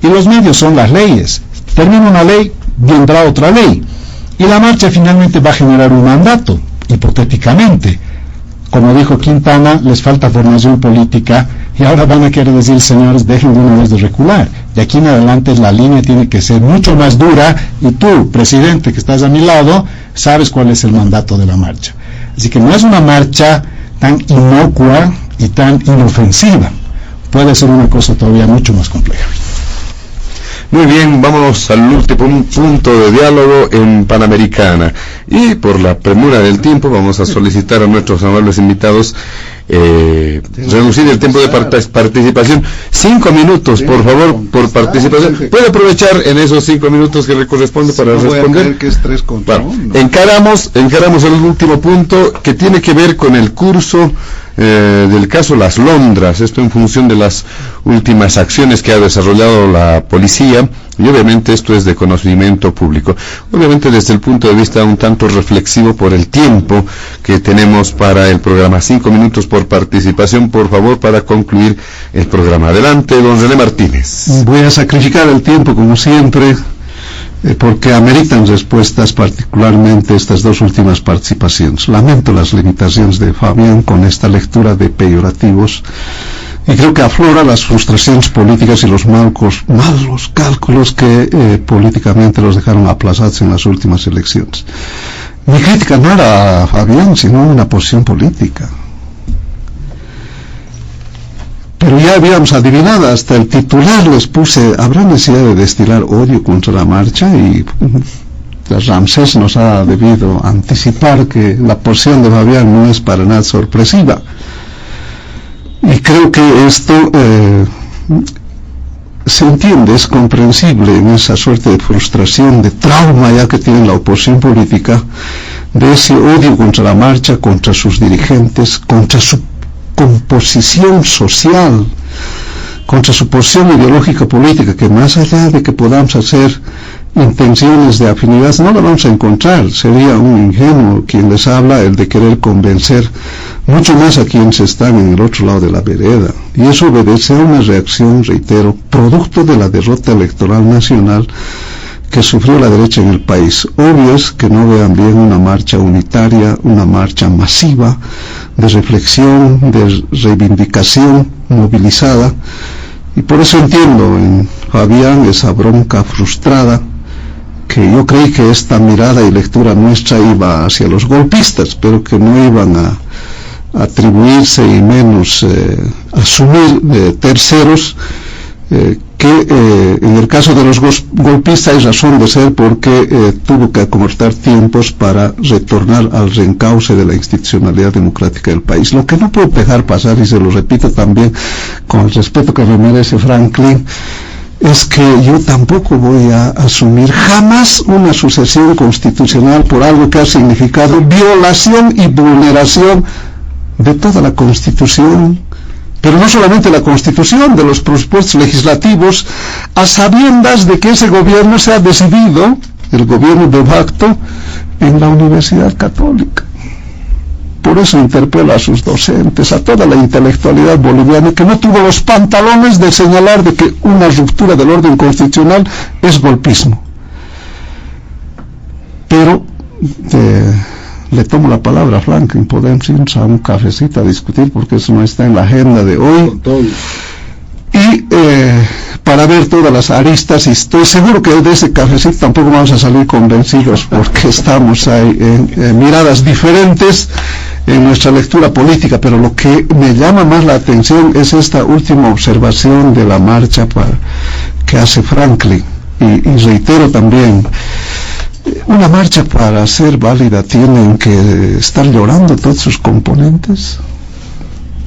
y los medios son las leyes. Termina una ley, vendrá otra ley, y la marcha finalmente va a generar un mandato, hipotéticamente. Como dijo Quintana, les falta formación política, y ahora van a querer decir: señores, dejen de una vez de recular. De aquí en adelante la línea tiene que ser mucho más dura, y tú, presidente, que estás a mi lado, sabes cuál es el mandato de la marcha. Así que no es una marcha tan inocua y tan inofensiva. Puede ser una cosa todavía mucho más compleja. Muy bien, vámonos al último punto de diálogo en Panamericana. Y por la premura del tiempo vamos a solicitar a nuestros amables invitados reducir el tiempo de participación. 5 minutos, por favor, por participación. ¿Puede aprovechar en esos 5 minutos que le corresponde para responder? Que es 3 contra 1. Encaramos el último punto, que tiene que ver con el curso del caso Las Londras. Esto en función de las últimas acciones que ha desarrollado la policía, y obviamente esto es de conocimiento público. Obviamente desde el punto de vista un tanto reflexivo por el tiempo que tenemos para el programa. 5 minutos por participación, por favor, para concluir el programa. Adelante, don René Martínez. Voy a sacrificar el tiempo, como siempre, porque ameritan respuestas, particularmente estas dos últimas participaciones. Lamento las limitaciones de Fabián con esta lectura de peyorativos, y creo que aflora las frustraciones políticas y los malos cálculos que políticamente los dejaron aplazados en las últimas elecciones. Mi crítica no era a Fabián, sino una posición política. Pero ya habíamos adivinado, hasta el titular les puse: ¿habrá necesidad de destilar odio contra la marcha? Y Ramsés nos ha debido anticipar que la posición de Fabián no es para nada sorpresiva. Y creo que esto se entiende, es comprensible en esa suerte de frustración, de trauma ya que tiene la oposición política, de ese odio contra la marcha, contra sus dirigentes, contra su composición social, contra su posición ideológica política, que más allá de que podamos hacer intenciones de afinidad no la vamos a encontrar. Sería un ingenuo quien les habla el de querer convencer mucho más a quienes están en el otro lado de la vereda, y eso obedece a una reacción, reitero, producto de la derrota electoral nacional que sufrió la derecha en el país. Obvio es que no vean bien una marcha unitaria, una marcha masiva de reflexión, de reivindicación movilizada, y por eso entiendo en Fabián esa bronca frustrada, que yo creí que esta mirada y lectura nuestra iba hacia los golpistas, pero que no iban a atribuirse y menos asumir terceros, que en el caso de los golpistas hay razón de ser, porque tuvo que acortar tiempos para retornar al reencauce de la institucionalidad democrática del país. Lo que no puedo dejar pasar, y se lo repito también con el respeto que me merece Franklin, es que yo tampoco voy a asumir jamás una sucesión constitucional por algo que ha significado violación y vulneración de toda la Constitución, pero no solamente la Constitución, de los presupuestos legislativos, a sabiendas de que ese gobierno se ha decidido, el gobierno de facto, en la Universidad Católica. Por eso interpelo a sus docentes, a toda la intelectualidad boliviana, que no tuvo los pantalones de señalar de que una ruptura del orden constitucional es golpismo. Pero le tomo la palabra a Franklin, podemos irnos a un cafecito a discutir, porque eso no está en la agenda de hoy, y para ver todas las aristas, y estoy seguro que de ese cafecito tampoco vamos a salir convencidos, porque estamos ahí en miradas diferentes en nuestra lectura política. Pero lo que me llama más la atención es esta última observación de la marcha que hace Franklin, y reitero también, una marcha para ser válida tienen que estar llorando todos sus componentes,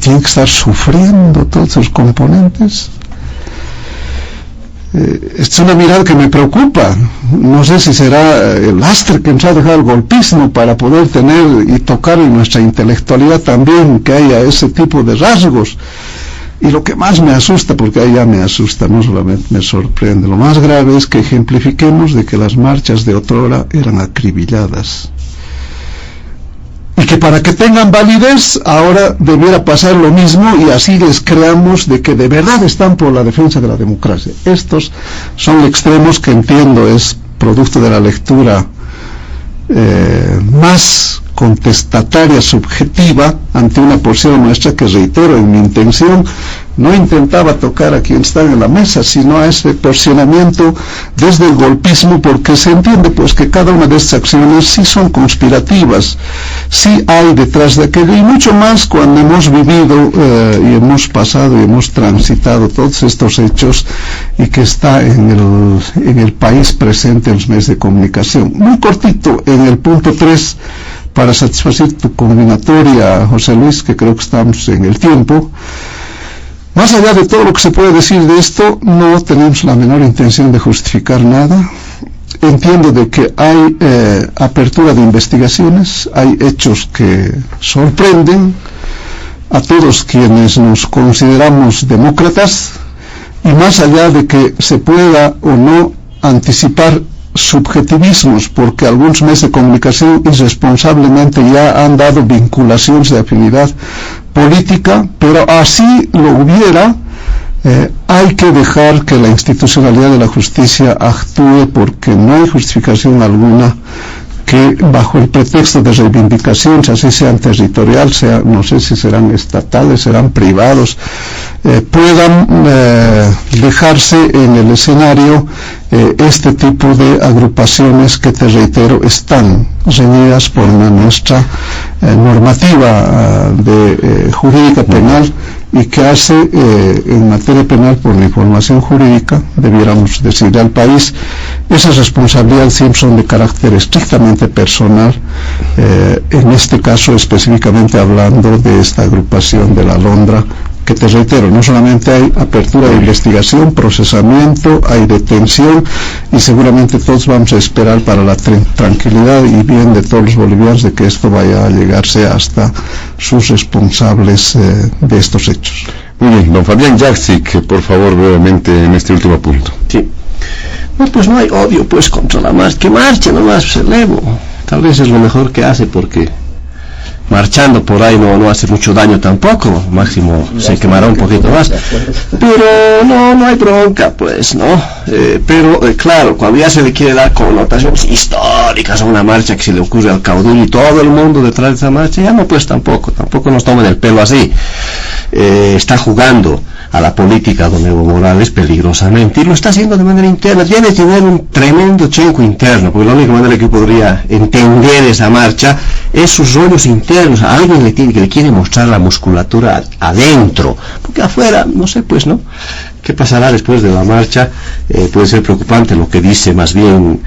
tienen que estar sufriendo todos sus componentes. Es una mirada que me preocupa. No sé si será el lastre que nos ha dejado el golpismo para poder tener y tocar en nuestra intelectualidad también que haya ese tipo de rasgos. Y lo que más me asusta, porque ahí ya me asusta, no solamente me sorprende, lo más grave es que ejemplifiquemos de que las marchas de otrora eran acribilladas, y que para que tengan validez ahora debiera pasar lo mismo, y así les creamos de que de verdad están por la defensa de la democracia. Estos son extremos que entiendo es producto de la lectura más contestataria, subjetiva, ante una posición nuestra que, reitero, en mi intención no intentaba tocar a quien está en la mesa, sino a ese posicionamiento desde el golpismo, porque se entiende pues que cada una de estas acciones sí son conspirativas, sí hay detrás de aquello, y mucho más cuando hemos vivido y hemos pasado y hemos transitado todos estos hechos, y que está en el país presente en los medios de comunicación. Muy cortito, en el punto 3, para satisfacer tu combinatoria, José Luis, que creo que estamos en el tiempo. Más allá de todo lo que se puede decir de esto, no tenemos la menor intención de justificar nada. Entiendo de que hay apertura de investigaciones, hay hechos que sorprenden a todos quienes nos consideramos demócratas, y más allá de que se pueda o no anticipar subjetivismos, porque algunos medios de comunicación irresponsablemente ya han dado vinculaciones de afinidad política, pero así lo hubiera, hay que dejar que la institucionalidad de la justicia actúe, porque no hay justificación alguna que bajo el pretexto de reivindicaciones, así sean territorial, no sé si serán estatales, serán privados, puedan dejarse en el escenario este tipo de agrupaciones que, te reitero, están reñidas por nuestra normativa jurídica penal, y que hace en materia penal, por la información jurídica, debiéramos decirle al país, esas responsabilidades siempre son de carácter estrictamente personal, en este caso específicamente hablando de esta agrupación de la Alondra, que, te reitero, no solamente hay apertura de investigación, procesamiento, hay detención, y seguramente todos vamos a esperar para la tranquilidad y bien de todos los bolivianos de que esto vaya a llegarse hasta sus responsables de estos hechos. Muy bien, don Fabián Jaksic, por favor, brevemente en este último punto. Sí. No, pues no hay odio pues contra la marcha, que marche nomás, pues elevo. Tal vez es lo mejor que hace, porque marchando por ahí no hace mucho daño tampoco, máximo se quemará un poquito más, pero no hay bronca pues, ¿no? Pero claro, cuando ya se le quiere dar connotaciones históricas a una marcha que se le ocurre al caudillo y todo el mundo detrás de esa marcha, ya no, pues tampoco nos tomen el pelo así. Está jugando a la política don Evo Morales peligrosamente, y lo está haciendo de manera interna. Debe tener un tremendo chenco interno, porque la única manera que podría entender esa marcha es sus rollos internos. A alguien que le quiere mostrar la musculatura adentro, porque afuera, no sé pues, ¿no? ¿Qué pasará después de la marcha? Puede ser preocupante lo que dice más bien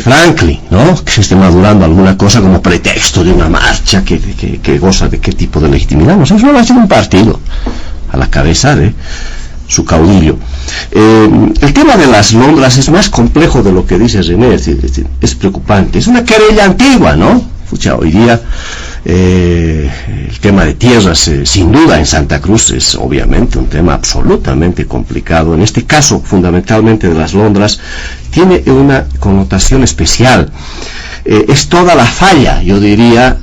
Franklin, ¿no? Que se esté madurando alguna cosa como pretexto de una marcha que goza de qué tipo de legitimidad. No sé, es una marcha de un partido a la cabeza de su caudillo. El tema de las Londras es más complejo de lo que dice René, es preocupante. Es una querella antigua, ¿no? Pucha, hoy día el tema de tierras, sin duda en Santa Cruz es obviamente un tema absolutamente complicado. En este caso, fundamentalmente de las Londras, tiene una connotación especial. Es toda la falla, yo diría,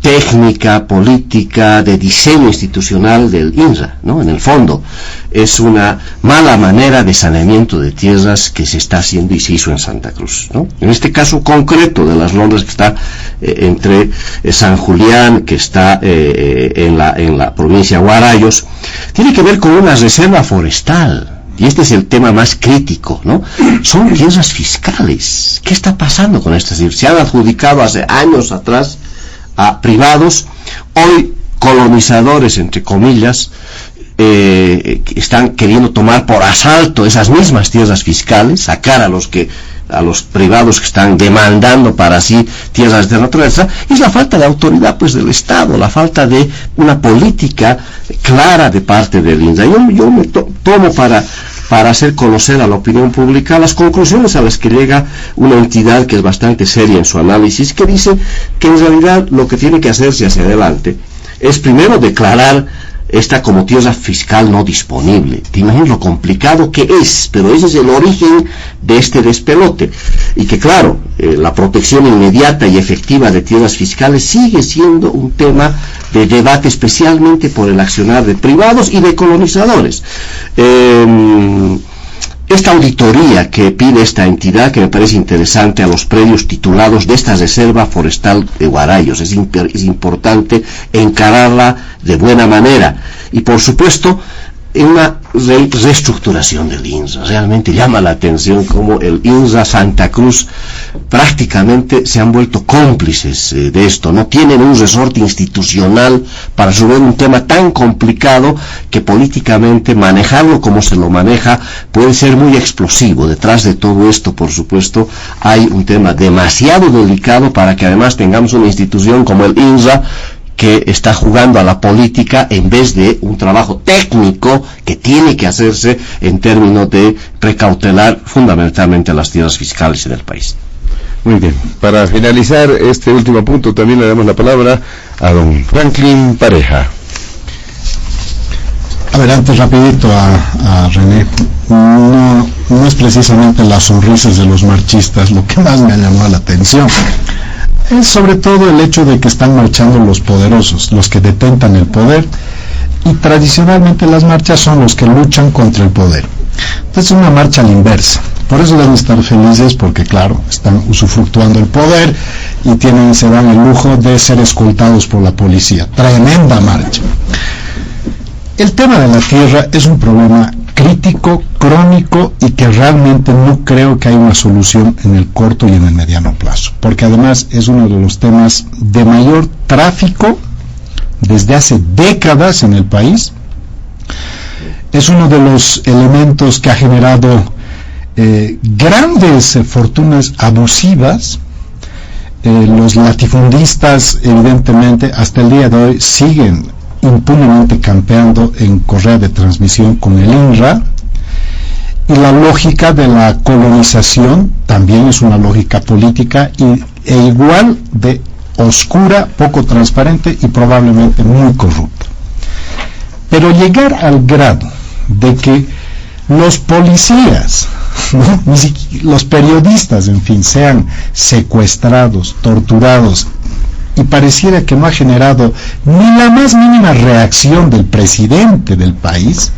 técnica, política, de diseño institucional del INRA, ¿no? En el fondo, es una mala manera de saneamiento de tierras que se está haciendo y se hizo en Santa Cruz, ¿no? En este caso concreto de las Londras, que está entre San Julián, que está en la provincia de Guarayos, tiene que ver con una reserva forestal. Y este es el tema más crítico, ¿no? Son tierras fiscales. ¿Qué está pasando con estas tierras? Se han adjudicado hace años atrás a privados. Hoy colonizadores, entre comillas, están queriendo tomar por asalto esas mismas tierras fiscales, sacar a los privados que están demandando para sí tierras de naturaleza. Y es la falta de autoridad pues del Estado, la falta de una política clara de parte del INRA. Yo me tomo para hacer conocer a la opinión pública las conclusiones a las que llega una entidad que es bastante seria en su análisis, que dice que en realidad lo que tiene que hacerse hacia adelante es primero declarar esta como tierra fiscal no disponible. Te imaginas lo complicado que es, pero ese es el origen de este despelote. Y que claro, la protección inmediata y efectiva de tierras fiscales sigue siendo un tema de debate, especialmente por el accionar de privados y de colonizadores. Esta auditoría que pide esta entidad, que me parece interesante, a los predios titulados de esta reserva forestal de Guarayos, es importante encararla de buena manera. Y por supuesto, una reestructuración del INRA. Realmente llama la atención cómo el INRA Santa Cruz prácticamente se han vuelto cómplices de esto. No tienen un resorte institucional para resolver un tema tan complicado que políticamente manejarlo como se lo maneja puede ser muy explosivo. Detrás de todo esto, por supuesto, hay un tema demasiado delicado para que además tengamos una institución como el INRA que está jugando a la política en vez de un trabajo técnico que tiene que hacerse en términos de precautelar fundamentalmente las tierras fiscales en el país. Muy bien, para finalizar este último punto también le damos la palabra a don Franklin Pareja. A ver, antes rapidito a René, no es precisamente las sonrisas de los marchistas lo que más me ha llamado la atención. Es sobre todo el hecho de que están marchando los poderosos, los que detentan el poder, y tradicionalmente las marchas son los que luchan contra el poder. Entonces es una marcha a la inversa. Por eso deben estar felices, porque claro, están usufructuando el poder y se dan el lujo de ser escoltados por la policía. Tremenda marcha. El tema de la tierra es un problema crítico, crónico, y que realmente no creo que haya una solución en el corto y en el mediano plazo, porque además es uno de los temas de mayor tráfico desde hace décadas en el país. Es uno de los elementos que ha generado grandes fortunas abusivas. Los latifundistas, evidentemente, hasta el día de hoy siguen impunemente campeando en correa de transmisión con el INRA, y la lógica de la colonización también es una lógica política e igual de oscura, poco transparente y probablemente muy corrupta. Pero llegar al grado de que los policías ¿no? Ni siquiera los periodistas, en fin, sean secuestrados, torturados, y pareciera que no ha generado ni la más mínima reacción del presidente del país,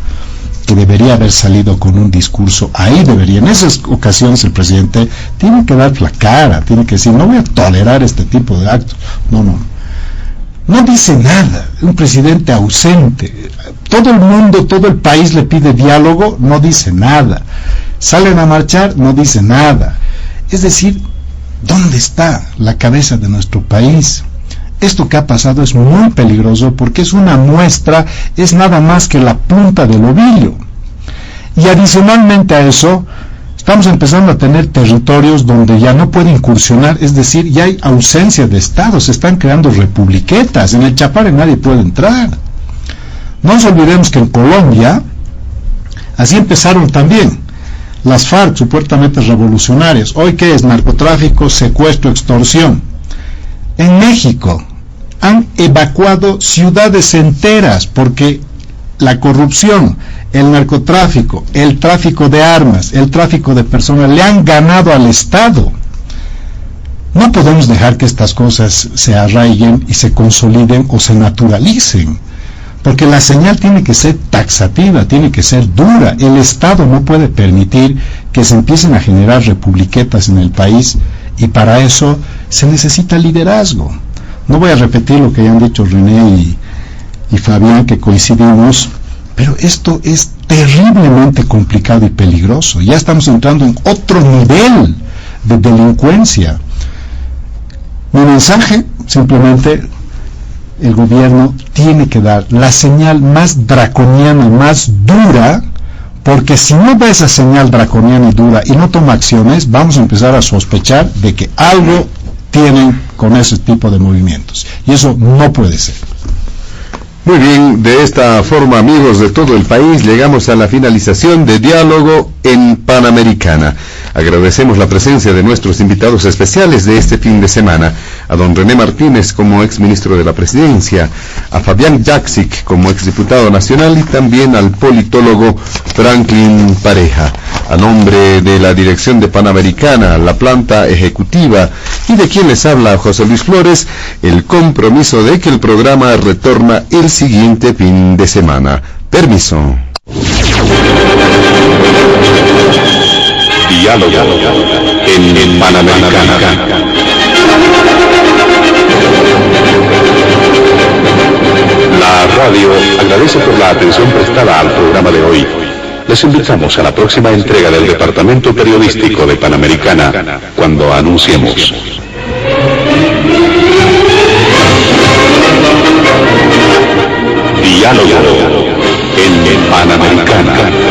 que debería haber salido con un discurso. Ahí debería, en esas ocasiones el presidente tiene que dar la cara, tiene que decir, no voy a tolerar este tipo de actos. No dice nada, un presidente ausente. Todo el mundo, todo el país le pide diálogo, no dice nada. Salen a marchar, no dice nada. Es decir, ¿dónde está la cabeza de nuestro país? Esto que ha pasado es muy peligroso porque es una muestra, es nada más que la punta del ovillo. Y adicionalmente a eso, estamos empezando a tener territorios donde ya no puede incursionar, es decir, ya hay ausencia de Estado, se están creando republiquetas, en el Chapare nadie puede entrar. No nos olvidemos que en Colombia, así empezaron también las FARC, supuestamente revolucionarias. Hoy, ¿qué es? Narcotráfico, secuestro, extorsión. En México han evacuado ciudades enteras porque la corrupción, el narcotráfico, el tráfico de armas, el tráfico de personas le han ganado al Estado. No podemos dejar que estas cosas se arraiguen y se consoliden o se naturalicen, porque la señal tiene que ser taxativa, tiene que ser dura. El Estado no puede permitir que se empiecen a generar republiquetas en el país, y para eso se necesita liderazgo. No voy a repetir lo que ya han dicho René y Fabián, que coincidimos, pero esto es terriblemente complicado y peligroso. Ya estamos entrando en otro nivel de delincuencia. Mi mensaje, simplemente, el gobierno tiene que dar la señal más draconiana, más dura, porque si no da esa señal draconiana y dura y no toma acciones, vamos a empezar a sospechar de que algo tienen con ese tipo de movimientos. Y eso no puede ser. Muy bien, de esta forma, amigos de todo el país, llegamos a la finalización de Diálogo en Panamericana. Agradecemos la presencia de nuestros invitados especiales de este fin de semana, a don René Martínez como exministro de la Presidencia, a Fabián Jaksic como exdiputado nacional y también al politólogo Franklin Pareja. A nombre de la dirección de Panamericana, la planta ejecutiva y de quien les habla José Luis Flores, el compromiso de que el programa retorna el siguiente fin de semana. Permiso. Diálogo en Panamericana. La radio agradece por la atención prestada al programa de hoy. Les invitamos a la próxima entrega del Departamento Periodístico de Panamericana, cuando anunciemos. Diálogo en Panamericana.